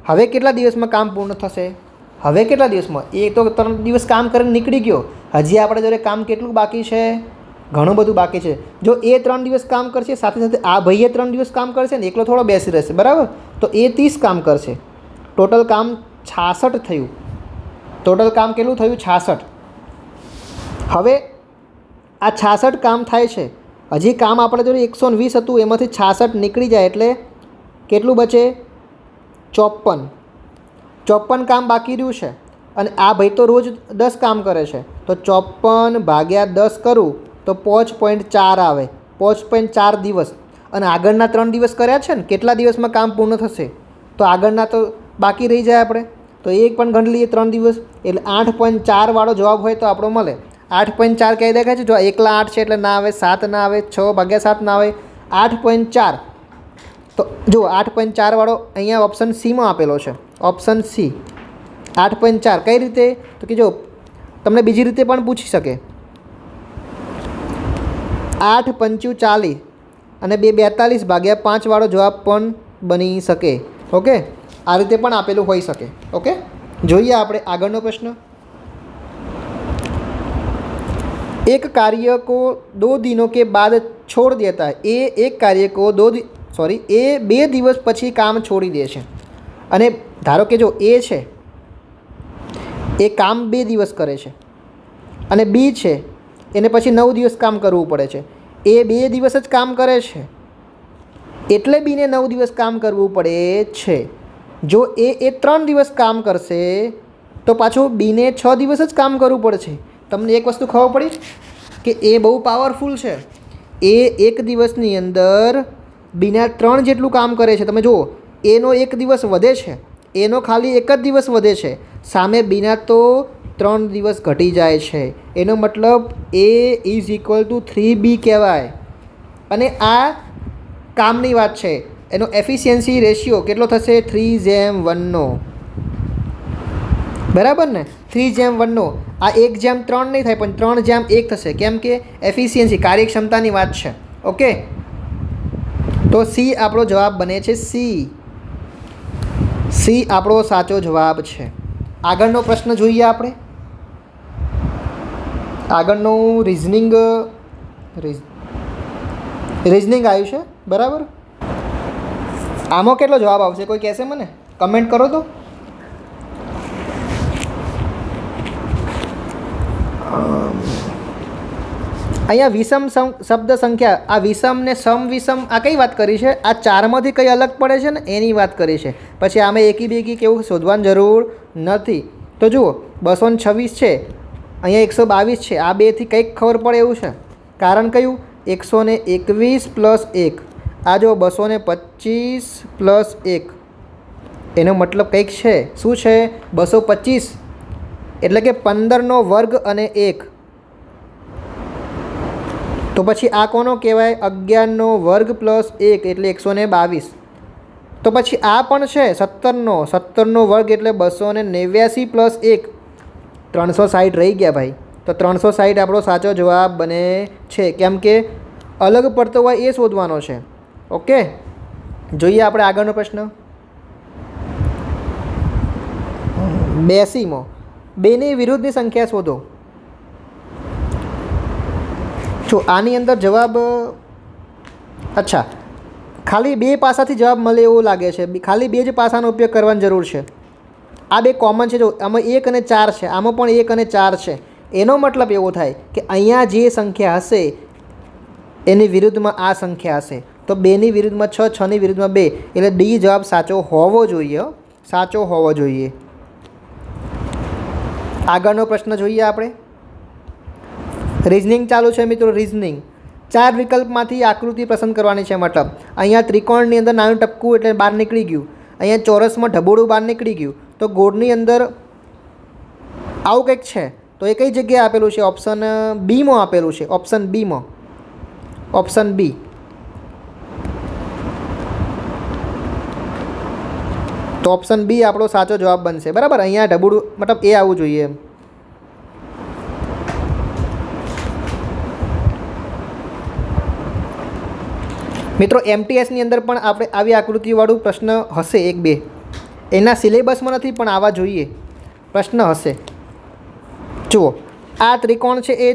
હવે કેટલા દિવસમાં કામ પૂર્ણ થશે? હવે કેટલા દિવસમાં? એ તો 3 દિવસ કામ કરીને નીકળી ગયો. હજી આપણે જોડે કામ કેટલું બાકી છે? ઘણું બધું બાકી છે. જો એ 3 દિવસ કામ કરશે, સાથે સાથે આ ભાઈએ 3 દિવસ કામ કરશે ને, એકલો થોડો બેસી રહેશે, બરાબર. તો એ 30 કામ કરશે. ટોટલ કામ 66 થયું. ટોટલ કામ કેટલું થયું? 66. હવે આ 66 કામ થાય છે. હજી કામ આપણે જોડે 120 હતું, એમાંથી 66 નીકળી જાય એટલે કેટલું બચે? 54. 54 કામ બાકી રહ્યું છે. અને આ ભાઈ તો રોજ 10 કામ કરે છે, તો 54 ભાગ્યા 10 કરું તો 5.4 આવે. 5.4 દિવસ. અને આગળના 3 દિવસ કર્યા છે ને, કેટલા દિવસમાં કામ પૂર્ણ થશે? તો આગળના તો બાકી રહી જાય આપણે, તો એ પણ ગણી લઈએ 3 દિવસ, એટલે 8.4 વાળો જવાબ હોય તો આપણો મળે. 8.4 કઈ દેખાય છે? જો એકલા 8 છે એટલે ના આવે, 7 ના આવે, 6 ભાગ્યા 7 ના આવે, 8.4. તો જો 8.4 વાળો અહીંયા ઓપ્શન સીમાં આપેલો છે, ઓપ્શન સી 8.4. કઈ રીતે? તો કે જો તમને બીજી રીતે પણ પૂછી શકે. 8 પંચું 40 અને 2 42 ભાગ્યા 5 વાળો જવાબ પણ બની શકે. ઓકે, આ રીતે પણ આપેલું હોઈ શકે. ઓકે, જોઈએ આપણે આગળનો પ્રશ્ન. एक कार्य को 2 दिनों के बाद छोड़ देता है. एक कार्य को 2 દિવસ પછી કામ છોડી દે છે. અને ધારો કે જો એ છે એ કામ 2 દિવસ કરે છે અને બી છે એને પછી 9 દિવસ કામ કરવું પડે છે. એ 2 દિવસ જ કામ કરે છે એટલે બીને 9 દિવસ કામ કરવું પડે છે. જો એ 3 દિવસ કામ કરશે તો પાછું બીને 6 દિવસ જ કામ કરવું પડશે. તમને એક વસ્તુ ખબર પડી કે એ બહુ પાવરફુલ છે. એ એક દિવસની અંદર બીના 3 જેટલું કામ કરે છે. તમે જુઓ, એનો 1 દિવસ વધે છે, એનો ખાલી 1 જ દિવસ વધે છે, સામે બીના તો 3 દિવસ ઘટી જાય છે. એનો મતલબ A = 3B કહેવાય. અને આ કામની વાત છે. એનો એફિશિયન્સી રેશિયો કેટલો થશે? 3:1 બરાબર ને? 3:1. આ 1:3 નહીં થાય, પણ 3:1 થશે. કેમ કે એફિશિયન્સી, કાર્યક્ષમતાની વાત છે. ઓકે, તો સી આપણો જવાબ બને છે. સી આપણો સાચો જવાબ છે. આગળનો પ્રશ્ન જોઈએ આપણે. આગળનું રિઝનિંગ આવ્યું છે, બરાબર. આમાં કેટલો જવાબ આવશે કોઈ કહેશે મને? કમેન્ટ કરો તો. અહીંયા વિષમ શબ્દ સંખ્યા, આ વિષમ ને સમવિષમ આ કઈ વાત કરી છે? આ 4માંથી કઈ અલગ પડે છે ને એની વાત કરી છે. પછી આમે એકી બેકી કેવું શોધવાની જરૂર નથી. તો જુઓ, 226 છે, અહીંયા 122 છે. આ બેથી કંઈક ખબર પડે એવું છે. કારણ કયું? 121 + 1. આ જો 225 + 1, એનો મતલબ કંઈક છે. શું છે? 225 એટલે કે 15નો વર્ગ અને 1. તો પછી આ કોનો કહેવાય? 11નો વર્ગ + 1 એટલે 122. તો પછી આ પણ છે 17નો વર્ગ એટલે 289 + 1, 360 રહી ગયા ભાઈ. તો 360 આપણો સાચો જવાબ બને છે. કેમ કે અલગ પડતો હોય એ શોધવાનો છે. ઓકે, જોઈએ આપણે આગળનો પ્રશ્ન. 82મો, 2ની વિરુદ્ધની સંખ્યા શોધો. જો આની અંદર જવાબ, અચ્છા, ખાલી 2 પાસાથી જવાબ મળે એવું લાગે છે. ખાલી 2 જ પાસાનો ઉપયોગ કરવાની જરૂર છે. આ 2 કોમન છે. જો આમાં 1 અને 4 છે, આમાં પણ 1 અને 4 છે. એનો મતલબ એવો થાય કે અહીંયા જે સંખ્યા હશે એની વિરુદ્ધમાં આ સંખ્યા હશે. તો 2ની વિરુદ્ધમાં 6, 6ની વિરુદ્ધમાં 2, એટલે ડી જવાબ સાચો હોવો જોઈએ. સાચો હોવો જોઈએ. આગળનો પ્રશ્ન જોઈએ આપણે. રિઝનિંગ ચાલુ છે મિત્રો. રિઝનિંગ 4 વિકલ્પમાંથી આકૃતિ પસંદ કરવાની છે. મતલબ અહીંયા ત્રિકોણની અંદર નાનું ટપકું એટલે બહાર નીકળી ગયું, અહીંયા ચોરસમાં ઢબોળું બહાર નીકળી ગયું, તો ગોળની અંદર આવું કંઈક છે. તો એ કઈ જગ્યાએ આપેલું છે? ઓપ્શન બીમાં આપેલું છે. ઓપ્શન બીમાં, ઓપ્શન બી. તો ઓપ્શન બી આપણો સાચો જવાબ બનશે. બરાબર, અહીંયા ઢબુડું મતલબ એ આવવું જોઈએ એમ. મિત્રો MTSની અંદર પણ આપણે આવી આકૃતિવાળું પ્રશ્ન હશે 1-2. એના સિલેબસમાં નથી પણ આવા જોઈએ પ્રશ્ન હશે. જુઓ, આ ત્રિકોણ છે એ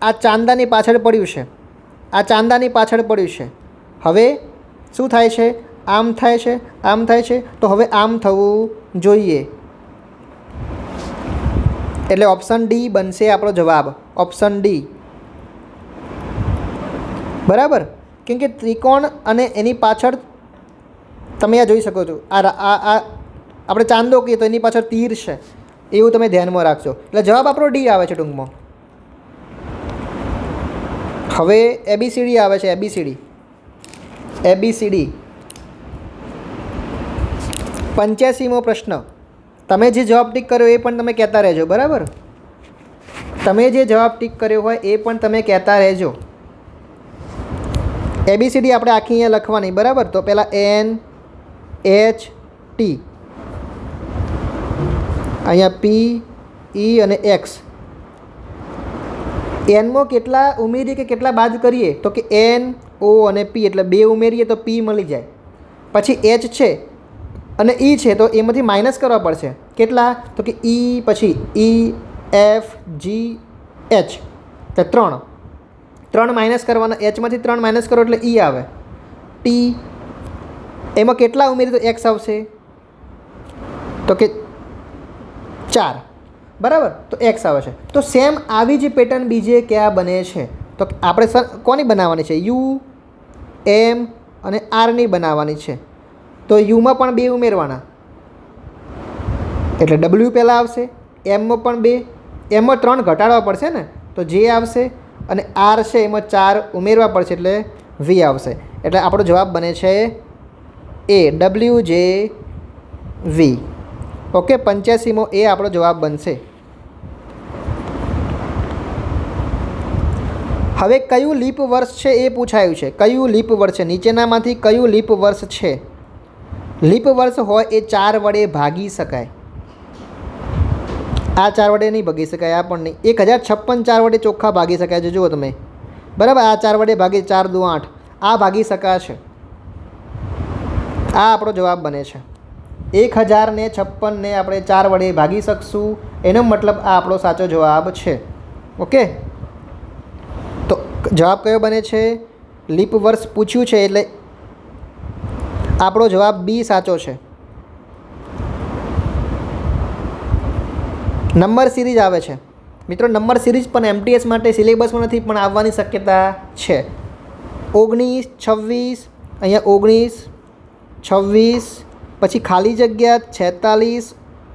આ ચાંદાની પાછળ પડ્યું છે, આ ચાંદાની પાછળ પડ્યું છે. હવે શું થાય છે? આમ થાય છે, આમ થાય છે. તો હવે આમ થવું જોઈએ. એટલે ઓપ્શન ડી બનશે આપણો જવાબ. Option D. બરાબર, કેમ કે ત્રિકોણ અને એની પાછળ તમે આ જોઈ શકો છો. આ આપણે ચાંદો કહીએ તો એની પાછળ તીર છે, એવું તમે ધ્યાનમાં રાખજો. એટલે જવાબ આપણો ડી આવે છે ટૂંકમાં. હવે ABCD આવે છે. ABCD 85મો પ્રશ્ન. તમે જે જવાબ ટીક કર્યો એ પણ તમે કહેતા રહેજો. બરાબર, તમે જે જવાબ ટીક કર્યો હોય એ પણ તમે કહેતા રહેજો. ABCD આપણે આખી અહીંયા લખવાની. બરાબર, તો પહેલાં N H T, અહીંયા P E અને X. Nમાં કેટલા ઉમેરીએ કે કેટલા બાદ કરીએ? તો કે N O અને P, એટલે 2 ઉમેરીએ તો P મળી જાય. પછી H છે અને E છે તો એમાંથી માઇનસ કરવા પડશે. કેટલા? તો કે E, પછી E F G H, તો 3 માઇનસ કરવાના. Hમાંથી 3 માઇનસ કરો એટલે E આવે. T, એમાં કેટલા ઉમેરી તો X આવશે? તો કે 4. બરાબર, તો X આવે છે. તો સેમ આવી જ પેટર્ન બીજે ક્યાં બને છે? તો આપણે કોની બનાવવાની છે? U M અને Rની બનાવવાની છે. તો યુમાં પણ 2 ઉમેરવાના, એટલે W પહેલાં આવશે. એમમાં પણ 2, એમાં 3 ઘટાડવા પડશે ને, તો J આવશે. અને R છે એમાં 4 ઉમેરવા પડશે એટલે V આવશે. એટલે આપણો જવાબ બને છે A, WJV. ઓકે, 85મો એ આપણો જવાબ બનશે. હવે કયું લીપ વર્ષ છે એ પૂછાયું છે. કયું લીપ વર્ષ છે? નીચેનામાંથી કયું લીપ વર્ષ છે? લીપ વર્ષ હોય એ 4 વડે ભાગી શકાય. આ 4 વડે નહીં ભાગી શકાય, આ પણ નહીં. 1056 4 વડે ચોખ્ખા ભાગી શકાય છે. જુઓ તમે. બરાબર, આ 4 વડે ભાગી 4 દુ 8, આ ભાગી શકાશે. આ આપણો જવાબ બને છે. 1056ને આપણે 4 વડે ભાગી શકશું, એનો મતલબ આ આપણો સાચો જવાબ છે. ઓકે, તો જવાબ કયો બને છે? લીપ વર્ષ પૂછ્યું છે એટલે આપણો જવાબ બી સાચો છે. નંબર સિરીઝ આવે છે. મિત્રો નંબર સિરીઝ પણ MTS માટે સિલેબસમાં નથી પણ આવવાની શક્યતા છે. 19, 26, અહીંયા 19, 26, પછી ખાલી જગ્યા 46,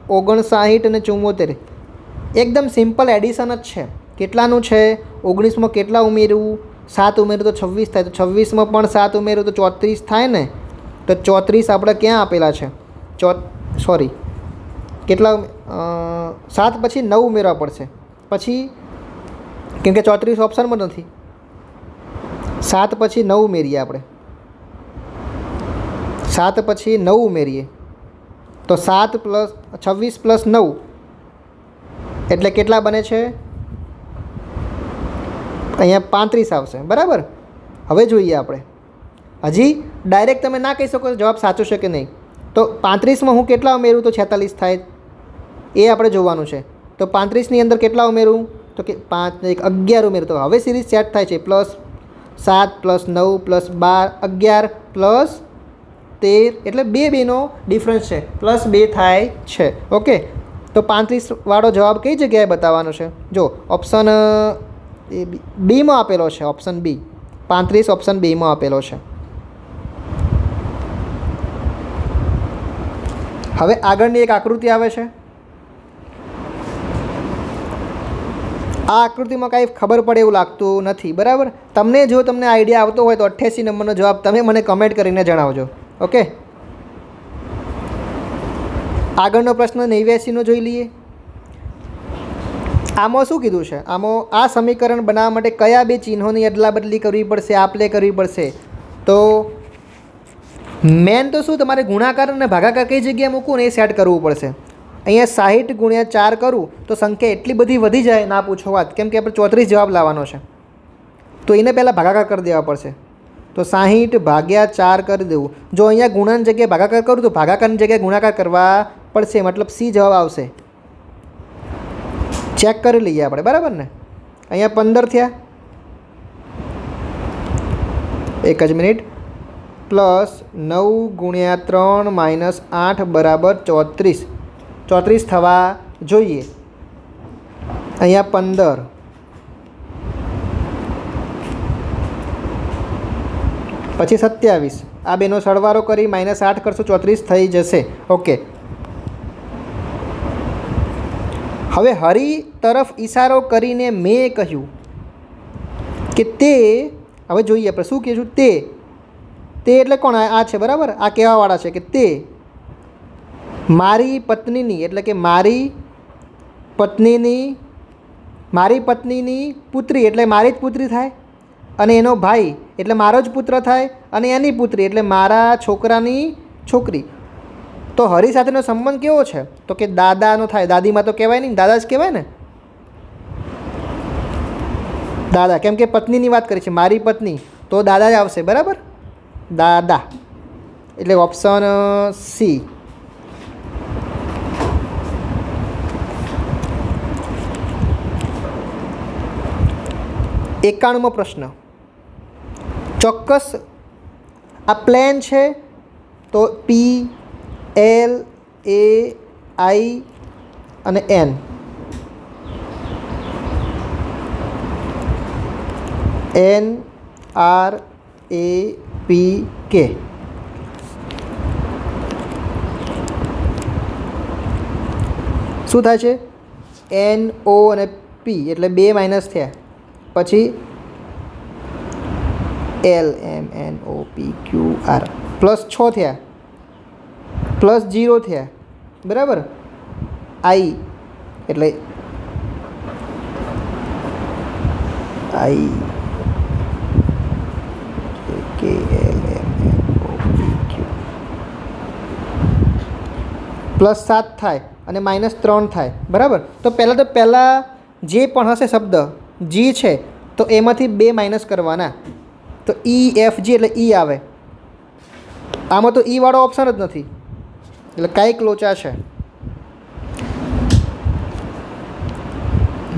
59 અને 74. એકદમ સિમ્પલ એડિશન જ છે. કેટલાનું છે? 19માં કેટલા ઉમેરવું? 7 ઉમેરું તો 26 થાય, તો 26માં પણ 7 ઉમેરું તો 34 થાય ને. તો 34 આપણે ક્યાં આપેલા છે? સોરી, કેટલા? 7 પછી 9 ઉમેરવા પડશે. પછી કેમ કે 34 ઓપ્શનમાં નથી, 7 પછી 9 ઉમેરીએ આપણે. 7 પછી 9 ઉમેરીએ તો 7 + 26 + 9 એટલે કેટલા બને છે? અહીંયા 35 આવશે. બરાબર, હવે જોઈએ આપણે. હજી ડાયરેક્ટ તમે ના કહી શકો જવાબ સાચો છે કે નહીં. તો 35માં હું કેટલા ઉમેરું તો 46 થાય એ આપણે જોવાનું છે. તો 35ની અંદર કેટલા ઉમેરું? તો કે 5 ને 1 11 ઉમેરું. તો હવે સિરીઝ સેટ થાય છે. +7 + 9 + 12 11 + 13, એટલે 2નો ડિફરન્સ છે, +2 થાય છે. ઓકે, તો 35વાળો જવાબ કઈ જગ્યાએ બતાવવાનો છે? જો ઓપ્શન બીમાં આપેલો છે. ઓપ્શન બી 35 ઓપ્શન બીમાં આપેલો છે. હવે આગળની એક આકૃતિ આવે છે. આ આકૃતિમાં કાંઈ ખબર પડે એવું લાગતું નથી, બરાબર. જો તમને આઈડિયા આવતો હોય તો 88 નંબરનો જવાબ તમે મને કમેન્ટ કરીને જણાવજો. ઓકે, આગળનો પ્રશ્ન 89નો જોઈ લઈએ. આમાં શું કીધું છે? આમાં આ સમીકરણ બનાવવા માટે કયા બે ચિહ્નોની અદલાબદલી કરવી પડશે, આપલે કરવી પડશે? તો મેન તો શું, તમારે ગુણાકાર અને ભાગાકાર કઈ જગ્યાએ મૂકવું ને એ સેટ કરવું પડશે. અહીંયા 60 ગુણ્યા 4 કરું તો સંખ્યા એટલી બધી વધી જાય, ના પૂછો વાત. કેમ કે આપણે 34 જવાબ લાવવાનો છે, તો એને પહેલાં ભાગાકાર કરી દેવા પડશે. તો 60 ભાગ્યા 4 કરી દેવું. જો અહીંયા ગુણાની જગ્યાએ ભાગાકાર કરું તો ભાગાકારની જગ્યાએ ગુણાકાર કરવા પડશે, મતલબ સી જવાબ આવશે. ચેક કરી લઈએ આપણે, બરાબર ને. અહીંયા 15 થયા, એક જ મિનિટ, પ્લસ 9 ગુણ્યા 3 માઇનસ 8 બરાબર 34. 34 થવા જોઈએ. અહીંયા 15, પછી 27. આ બેનો સરવાળો કરી માઇનસ 8 કરશો, 34 થઈ જશે. ઓકે, હવે હરી તરફ ઈશારો કરીને મેં કહ્યું કે તે, હવે જોઈએ આપણે શું કહીશું. તે એટલે કોણ? આ છે, બરાબર. આ કહેવાવાળા છે કે તે મારી પત્નીની, એટલે કે મારી પત્નીની પુત્રી એટલે મારી જ પુત્રી થાય, અને એનો ભાઈ એટલે મારો જ પુત્ર થાય, અને એની પુત્રી એટલે મારા છોકરાની છોકરી. તો હરી સાથેનો સંબંધ કેવો છે? તો કે દાદાનો થાય. દાદીમાં તો કહેવાય નહીં, દાદા જ કહેવાય ને. દાદા, કેમ કે પત્નીની વાત કરી છે, મારી પત્ની, તો દાદા જ આવશે, બરાબર. દાદા એટલે ઓપ્શન સી. એકાણુંમો પ્રશ્ન. ચોક્કસ આ પ્લેન છે, તો પી, એલ, એ, આઈ અને એન. એન, આર, એ, પી, કે. શું થાય છે? એન, ઓ અને પી એટલે 2 માઇનસ થયા, પછી એલ, એમ, એન, ઓ, પી, ક્યુ, આર પ્લસ 6 થયા, પ્લસ 0 થયા, બરાબર. આઈ એટલે આઈ, કે, એલ, એમ, એન, ઓ, પી, ક્યુ, પ્લસ 7 થાય અને માઇનસ 3 થાય, બરાબર. તો પહેલાં જે પણ હશે શબ્દ જી છે તો એમાંથી 2 માઇનસ કરવાના. તો ઈ, એફ, જી એટલે ઈ આવે. આમાં તો ઈ વાળો ઓપ્શન જ નથી, એટલે કાંઈક લોચા છે,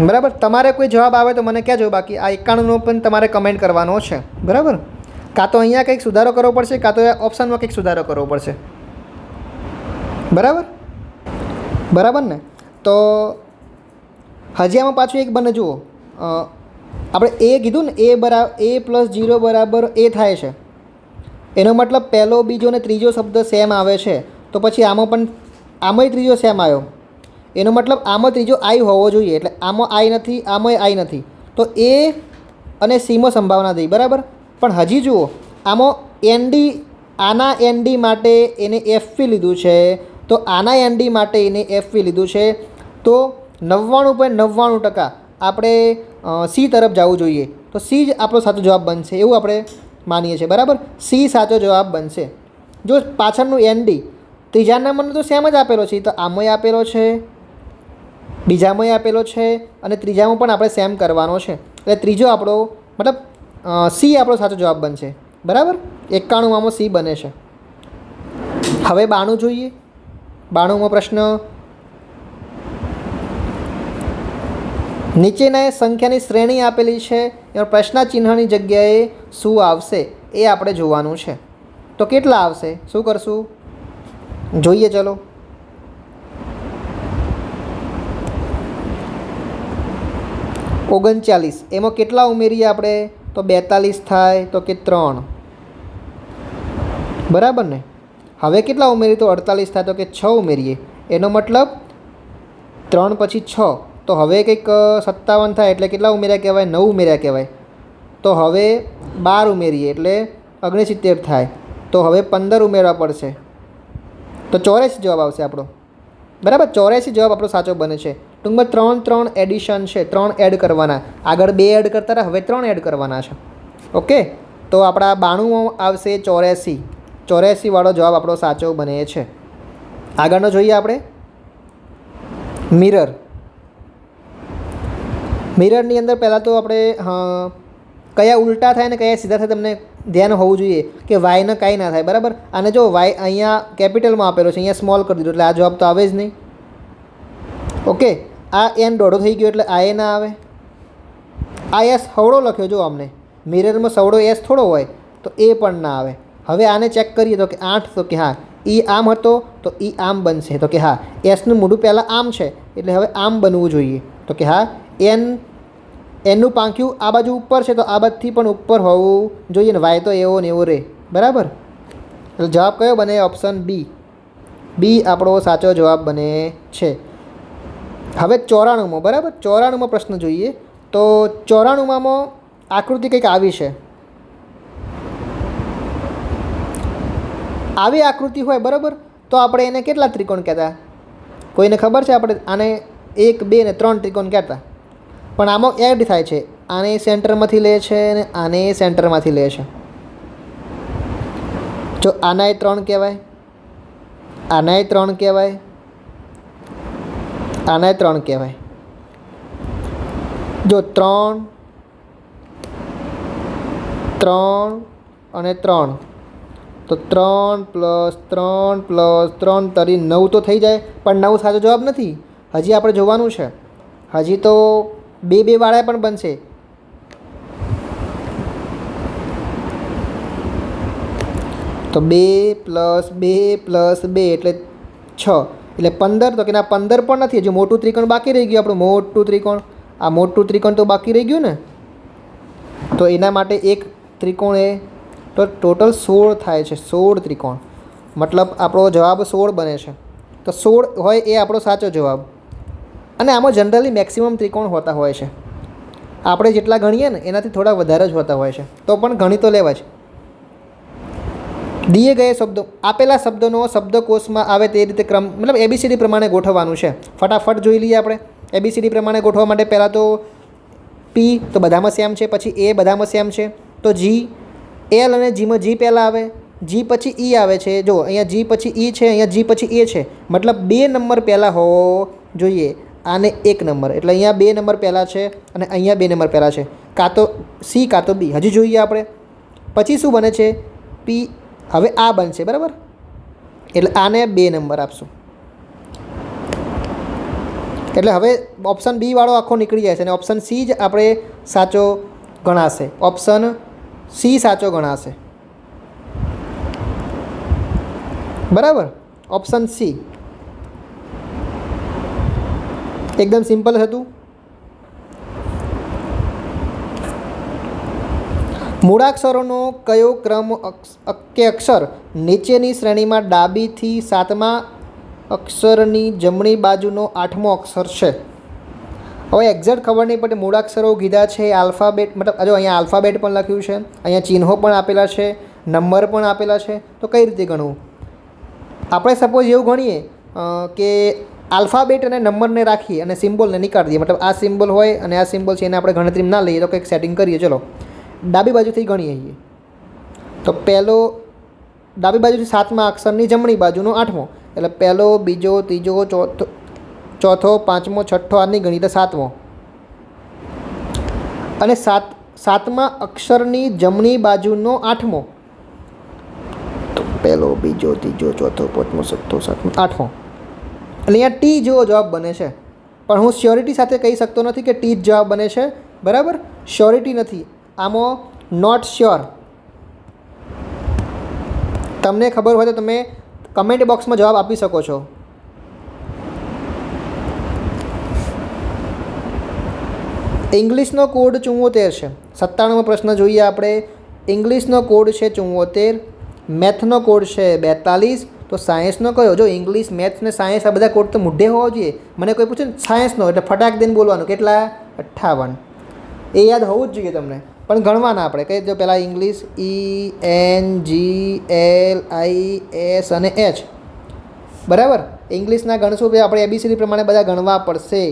બરાબર. તમારે કોઈ જવાબ આવે તો મને કહેજો, બાકી આ 91નો પણ તમારે કમેન્ટ કરવાનો છે, બરાબર. કાં તો અહીંયા કંઈક સુધારો કરવો પડશે, કાં તો ઓપ્શનમાં કંઈક સુધારો કરવો પડશે, બરાબર ને. તો હજી આમાં પાછું એક બને, જુઓ. આપણે એ કીધું ને, એ પ્લસ 0 બરાબર એ થાય છે. એનો મતલબ પહેલો, બીજો અને ત્રીજો શબ્દ સેમ આવે છે. તો પછી આમાંય ત્રીજો સેમ આવ્યો, એનો મતલબ આમાં ત્રીજો આઈ હોવો જોઈએ. એટલે આમાં આઈ નથી, આમાંય આઈ નથી, તો એ અને સીમાં સંભાવના થઈ, બરાબર. પણ હજી જુઓ, આમાં એનડી, આના એનડી માટે એને એફવી લીધું છે, તો આના એનડી માટે એને એફવી લીધું છે. તો 99.99% આપણે સી તરફ જવું જોઈએ. તો સી જ આપણો સાચો જવાબ બનશે એવું આપણે માનીએ છીએ, બરાબર. સી સાચો જવાબ બનશે. જો પાછળનું એનડી ત્રીજા નંબરનો તો સેમ જ આપેલો છે, તો આમાંય આપેલો છે, બીજામાંય આપેલો છે, અને ત્રીજામાં પણ આપણે સેમ કરવાનો છે. એટલે ત્રીજો આપણો મતલબ સી આપણો સાચો જવાબ બનશે, બરાબર. 91માં સી બને છે. હવે 92 જોઈએ. 92મો પ્રશ્ન. નીચેના સંખ્યાની શ્રેણી આપેલી છે, એમાં પ્રશ્ન ચિહ્નની જગ્યાએ શું આવશે એ આપણે જોવાનું છે. તો કેટલા આવશે, શું કરશું જોઈએ, ચલો. ઓગણચાલીસ, એમાં કેટલા ઉમેરીએ આપણે? તો 42 થાય, તો કે 3, બરાબર ને. હવે કેટલા ઉમેરીએ તો 48 થાય, તો કે 6 ઉમેરીએ. એનો મતલબ 3 પછી 6, તો હવે કંઈક 57 થાય એટલે કેટલા ઉમેર્યા કહેવાય? 9 ઉમેર્યા કહેવાય. તો હવે 12 ઉમેરીએ એટલે 69 થાય. તો હવે 15 ઉમેરવા પડશે. તો 84 જવાબ આવશે આપણો. બરાબર, 84 જવાબ આપણો સાચો બને છે. ટૂંકમાં 3 એડિશન છે, 3 એડ કરવાના. આગળ 2 એડ કરતા હતા, હવે 3 એડ કરવાના છે. ઓકે, તો આપણા 92 આવશે 84. 84 વાળો જવાબ આપણો સાચો બને છે. આગળનો જોઈએ આપણે. મિરર. મિરરની અંદર પહેલાં તો આપણે કયા ઉલટા થાય ને કયા સીધા થાય તમને ધ્યાન હોવું જોઈએ કે વાયને કાંઈ ના થાય. બરાબર, અને જો વાય અહીંયા કેપિટલમાં આપેલો છે, અહીંયા સ્મોલ કરી દીધો એટલે આ જવાબ તો આવે જ નહીં. ઓકે, આ એન દોઢો થઈ ગયો એટલે આ એ ના આવે. આ એસ હવળો લખ્યો જો અમને, મિરરમાં સવડો એસ થોડો હોય તો એ પણ ના આવે. હવે આને ચેક કરીએ તો કે 8, તો કે હા ઈ આમ હતો તો ઈ આમ બનશે. તો કે હા એસનું મોઢું પહેલાં આમ છે એટલે હવે આમ બનવું જોઈએ. તો કે હા એનનું પાંખ્યું આ બાજુ ઉપર છે તો આ બાજુથી પણ ઉપર હોવું જોઈએ ને. વાય તો એવો ને એવો રહે. બરાબર, એટલે જવાબ કયો બને? Option B. બી આપણો સાચો જવાબ બને છે. હવે 94માં. બરાબર, 94માં પ્રશ્ન જોઈએ. તો 94માં આકૃતિ કંઈક આવી છે. આવી આકૃતિ હોય બરાબર, તો આપણે એને કેટલા ત્રિકોણ કહેતા? કોઈને ખબર છે? આપણે આને 1, 2 ને 3 ત્રિકોણ કહેતા. પણ આમાં એડ થાય છે. આને સેન્ટરમાંથી લે છે અને આને સેન્ટરમાંથી લે છે. જો આનાય 3 કહેવાય, આનાય 3 કહેવાય, આનાય 3 કહેવાય. જો 3, 3 અને 3, તો 3 + 3 + 3 તરી 9 તો થઈ જાય. પણ 9 સાચો જવાબ નથી. હજી આપણે જોવાનું છે. હજી તો 2 વાળા પણ બનશે. તો 2 + 2 + 2 એટલે 6 એટલે 15. તો કે ના 15 પણ નથી, હજી મોટું ત્રિકોણ બાકી રહી ગયું. આપણું મોટું ત્રિકોણ, આ મોટું ત્રિકોણ તો બાકી રહી ગયું ને. તો એના માટે એક ત્રિકોણ એ તો ટોટલ 16 થાય છે. 16 ત્રિકોણ, મતલબ આપણો જવાબ 16 બને છે. તો 16 હોય એ આપણો સાચો જવાબ. અને આમાં જનરલી મેક્સિમમ ત્રિકોણ હોતા હોય છે. આપણે જેટલા ગણીએ ને એનાથી થોડા વધારે જ હોતા હોય છે. તો પણ ગણી તો લેવા જ. દિએ ગયે શબ્દો, આપેલા શબ્દોનો શબ્દકોશમાં આવે તે રીતે ક્રમ, મતલબ ABCD પ્રમાણે ગોઠવવાનું છે. ફટાફટ જોઈ લઈએ આપણે. ABCD પ્રમાણે ગોઠવવા માટે પહેલાં તો P તો બધામાં સેમ છે, પછી A બધામાં સેમ છે. તો G, L અને Gમાં G પહેલાં આવે, G પછી E આવે છે. જો અહીંયા G પછી E છે, અહીંયા G પછી A છે. મતલબ 2 નંબર પહેલાં હોવો જોઈએ. આને 1 નંબર એટલે અહીંયા 2 નંબર પહેલાં છે અને અહીંયા 2 નંબર પહેલાં છે. કાં તો C કાં તો B. હજી જોઈએ આપણે. પછી શું બને છે? P. હવે આ બનશે બરાબર, એટલે આને 2 નંબર આપશું. એટલે હવે ઓપ્શન બી વાળો આખો નીકળી જાય છે અને ઓપ્શન સી જ આપણે સાચો ગણાશે. ઓપ્શન સી સાચો ગણાશે. બરાબર, ઓપ્શન સી એકદમ સિમ્પલ હતું. મૂળાક્ષરોનો કયો ક્રમ કે અક્ષર નીચેની શ્રેણીમાં ડાબીથી 7મા અક્ષરની જમણી બાજુનો 8મો અક્ષર છે? હવે એક્ઝેક્ટ ખબર નહીં પડે. મૂળાક્ષરો કીધા છે આલ્ફાબેટ, મતલબ જો અહીંયા આલ્ફાબેટ પણ લખ્યું છે, અહીંયા ચિહ્નો પણ આપેલા છે, નંબર પણ આપેલા છે. તો કઈ રીતે ગણવું? આપણે સપોઝ એવું ગણીએ કે આલ્ફાબેટ અને નંબરને રાખીએ અને સિમ્બોલને નીકાળી દઈએ. મતલબ આ સિમ્બોલ હોય અને આ સિમ્બોલ છે, એને આપણે ગણતરીમાં ના લઈએ તો કંઈક સેટિંગ કરીએ. ચલો ડાબી બાજુથી ગણીએ. તો પહેલો ડાબી બાજુથી 7મા અક્ષરની જમણી બાજુનો 8મો, એટલે પહેલો, બીજો, ત્રીજો, ચોથો, 5મો, 6ઠ્ઠો, આની ગણી તો 7મો. અને 7મા અક્ષરની જમણી બાજુનો 8મો, તો પહેલો, બીજો, ત્રીજો, ચોથો, 5મો, 6ઠ્ઠો, 7મો, 8મો. એટલે અહીંયા ટી જેવો જવાબ બને છે. પણ હું શ્યોરિટી સાથે કહી શકતો નથી કે ટી જ જવાબ બને છે. બરાબર, શ્યોરિટી નથી આમાં. Not sure. તમને ખબર હોય તો તમે કમેન્ટ બોક્સમાં જવાબ આપી શકો છો. ઇંગ્લિશનો કોડ 74 છે. 97મો પ્રશ્ન જોઈએ આપણે. ઇંગ્લિશનો કોડ છે 74, મેથનો કોડ છે 42, તો સાયન્સનો કયો? જો ઇંગ્લિશ, મેથ્સ ને સાયન્સ આ બધા કોડ તો મોઢે હોવા જોઈએ. મને કોઈ પૂછે ને સાયન્સનો એટલે ફટાક દઈને બોલવાનું કેટલા? 58. એ યાદ હોવું જ જોઈએ તમને, પણ ગણવાના આપણે કઈ જો પહેલાં ઇંગ્લિશ ENGLIS અને H બરાબર. ઇંગ્લિશના ગણશું કે આપણે ABCD પ્રમાણે બધા ગણવા પડશે.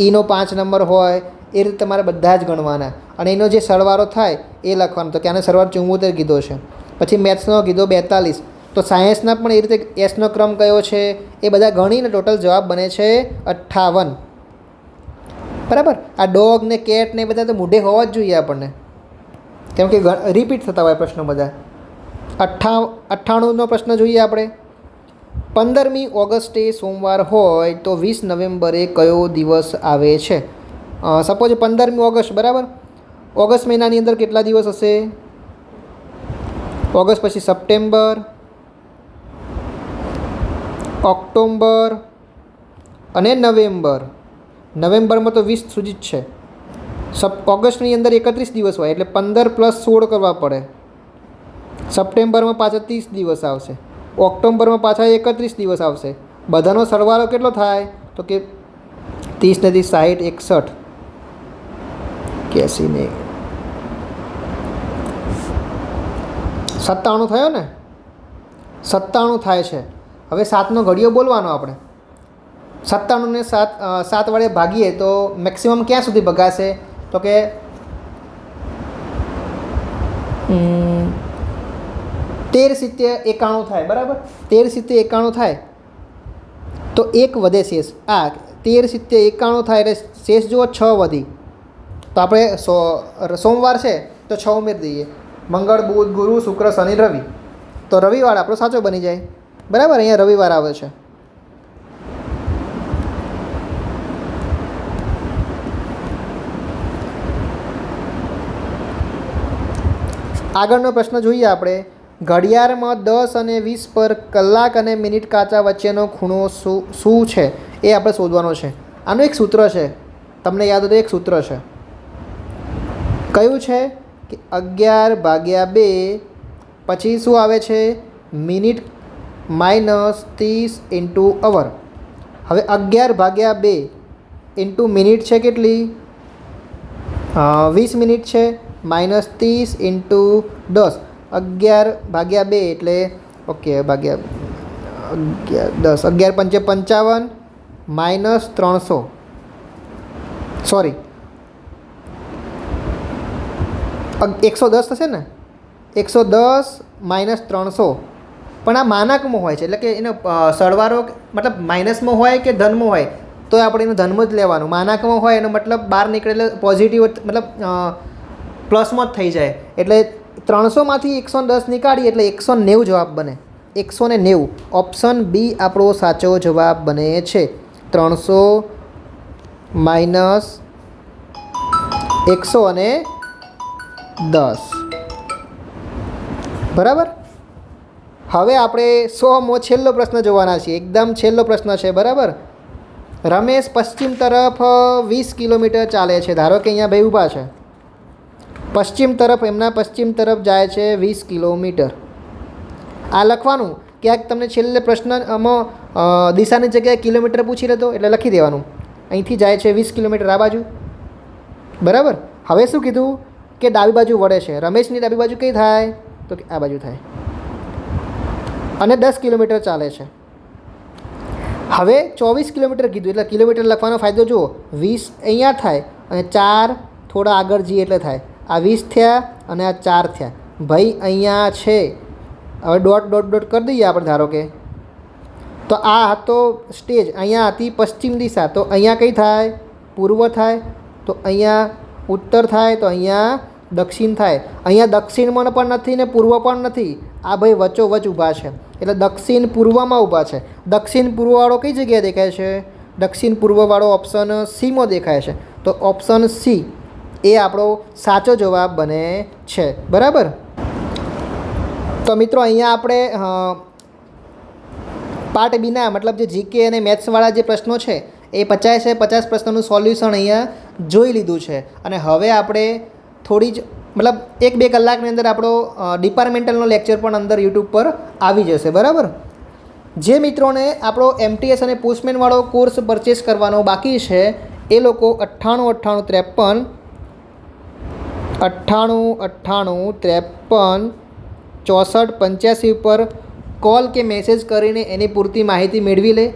ઈનો 5 નંબર હોય એ રીતે તમારે બધા જ ગણવાના અને એનો જે સરવાળો થાય એ લખવાનો. તો કે આને સરવાળો 74 કીધો છે. પછી મેથ્સનો કીધો 42. તો સાયન્સના પણ એ રીતે એસનો ક્રમ કયો છે એ બધા ગણીને ટોટલ જવાબ બને છે 58. બરાબર. આ ડોગ ને કેટ ને બધા તો મોઢે હોવા જ જોઈએ આપણને, કેમ કે રિપીટ થતા હોય પ્રશ્નો બધા. 98નો પ્રશ્ન જોઈએ આપણે. 15મી ઓગસ્ટે સોમવાર હોય તો 20 નવેમ્બરે કયો દિવસ આવે છે? સપોઝ 15મી ઓગસ્ટ બરાબર. ઓગસ્ટ મહિનાની અંદર કેટલા દિવસ હશે? ઓગસ્ટ પછી સપ્ટેમ્બર, ઓક્ટોબર અને નવેમ્બર. નવેમ્બરમાં તો 20 સુધી જ છે. ઓગસ્ટની અંદર 31 દિવસ હોય એટલે 15 + 16 કરવા પડે. સપ્ટેમ્બરમાં પાછા 30 દિવસ આવશે. ઓક્ટોબરમાં પાછા 31 દિવસ આવશે. બધાનો સરવાળો કેટલો થાય? તો કે 30 ને 30 60 61 81 ને 97 થયો ને? 97 થાય છે. હવે 7નો ઘડિયો બોલવાનો આપણે. 97 ને 7 વડે ભાગીએ તો મેક્સિમમ ક્યાં સુધી ભગાશે? તો કે 13 70 91 થાય બરાબર. 13 70 91 થાય તો 1 વધે શેષ. 13 70 91 થાય એટલે શેષ જુઓ 6 વધી. તો આપણે સોમવાર છે તો 6 ઉમેરી દઈએ. મંગળ, બુધ, ગુરુ, શુક્ર, શનિ, રવિ. તો રવિવાર આપણો સાચો બની જાય બરાબર. અહીંયા રવિવાર આવે છે. આગળનો પ્રશ્ન જોઈએ આપણે. ઘડિયાળમાં 10 અને 20 પર કલાક અને મિનિટ કાચા વચ્ચેનો ખૂણો શું છે એ આપણે શોધવાનો છે. આનું એક સૂત્ર છે, તમને યાદ હોય તો એક સૂત્ર છે. કયું છે? કે 11/2 પછી શું આવે છે? મિનિટ -30 × અવર. હવે 11/2 ઇન્ટુ મિનિટ છે કેટલી? 20 મિનિટ છે. -30 × 10. 11/2 એટલે ઓકે ભાગ્યા 10. 11 × 5 = 55 -300 સોરી 110 થશે ને? 110 - 300. પણ આ માનાકમાં હોય છે એટલે કે એનો સરવાળો મતલબ માઇનસમાં હોય કે ધનમાં હોય તો આપણે એનો ધનમાં જ લેવાનું. માનાકમાં હોય એનો મતલબ બહાર નીકળે એટલે પોઝિટિવ મતલબ પ્લસમાં જ થઈ જાય. એટલે 300માંથી 110 નીકાળીએ એટલે 190 જવાબ બને. 190. ઓપ્શન બી આપણો સાચો જવાબ બને છે. 300 - 110 બરાબર. હવે આપણે 100મો છેલ્લો પ્રશ્ન જોવાના છીએ. એકદમ છેલ્લો પ્રશ્ન છે બરાબર. રમેશ પશ્ચિમ તરફ 20 કિલોમીટર ચાલે છે. ધારો કે અહીંયા ભાઈ ઊભા છે. પશ્ચિમ તરફ તરફ જાય છે 20 કિલોમીટર. આ લખવાનું. ક્યાંક તમને છેલ્લે પ્રશ્નમાં દિશાની જગ્યાએ કિલોમીટર પૂછી લેતો એટલે લખી દેવાનું. અહીંથી જાય છે 20 કિલોમીટર આ બાજુ બરાબર. હવે શું કીધું? કે ડાબી બાજુ વળે છે. રમેશની ડાબી બાજુ કઈ થાય? તો કે આ બાજુ થાય અને 10 કિલોમીટર ચાલે છે. હવે 24 કિલોમીટર કીધું એટલે કિલોમીટર લખવાનો ફાયદો જુઓ. 20 અહીંયા થાય અને 4 થોડા આગળ જઈએ એટલે થાય. આ 20 થયા અને આ 4 થયા. ભાઈ અહીંયા છે. હવે ડોટ ડોટ ડોટ કરી દઈએ આપણે. ધારો કે તો આ હતો સ્ટેજ. અહીંયા હતી પશ્ચિમ દિશા તો અહીંયા કઈ થાય? પૂર્વ થાય. તો અહીંયા ઉત્તર થાય. તો અહીંયા દક્ષિણ થાય. અહીંયા દક્ષિણમાં પણ નથી ને પૂર્વ પણ નથી. આ ભાઈ વચ્ચોવચ ઊભા છે એટલે દક્ષિણ પૂર્વમાં ઊભા છે. દક્ષિણ પૂર્વવાળો કઈ જગ્યાએ દેખાય છે? દક્ષિણ પૂર્વવાળો ઓપ્શન સીમાં દેખાય છે. તો ઓપ્શન સી એ આપણો સાચો જવાબ બને છે બરાબર. તો મિત્રો અહીંયા આપણે પાર્ટ બીના મતલબ જે જીકે અને મેથ્સવાળા જે પ્રશ્નો છે એ 50 પ્રશ્નોનું સોલ્યુશન અહીંયા જોઈ લીધું છે. અને હવે આપણે થોડી જ મતલબ 1-2 કલાકની અંદર આપણો ડિપાર્ટમેન્ટલનો લેક્ચર પણ અંદર યુટ્યુબ પર આવી જશે બરાબર. જે મિત્રોને આપણો MTS અને પોસ્ટમેનવાળો કોર્સ પરચેસ કરવાનો બાકી છે એ લોકો 98 ઉપર કોલ કે મેસેજ કરીને એની પૂરતી માહિતી મેળવી લે.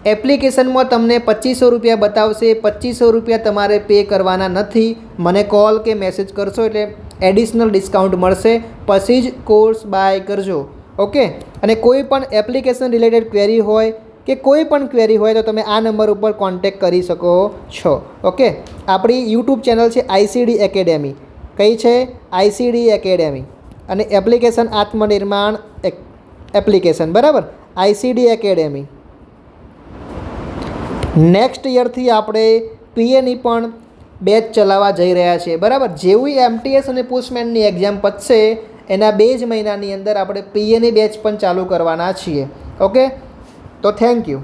એપ્લિકેશનમાં તમને 2500 રૂપિયા બતાવશે, 2500 રૂપિયા તમારે પે કરવાના નથી. મને કોલ કે મેસેજ કરશો એટલે એડિશનલ ડિસ્કાઉન્ટ મળશે, પછી જ કોર્સ બાય કરજો. ઓકે. અને કોઈ પણ એપ્લિકેશન રિલેટેડ ક્વેરી હોય કે કોઈ પણ ક્વેરી હોય તો તમે આ નંબર ઉપર કોન્ટેક્ટ કરી શકો છો. ઓકે. આપણી યુટ્યુબ ચેનલ છે ICD એકેડેમી. કઈ છે? ICD academy. અને એપ્લિકેશન આત્મનિર્માણ એપ્લિકેશન, બરાબર, ICD એકેડેમી. નેક્સ્ટ યરથી આપણે PAની પણ બેચ ચલાવવા જઈ રહ્યા છીએ, બરાબર. જેવી MTS અને પોસ્ટમેનની એક્ઝામ પતશે એના 2 જ મહિનાની અંદર આપણે PAની બેચ પણ ચાલુ કરવાના છીએ. ઓકે. તો થેન્ક યુ.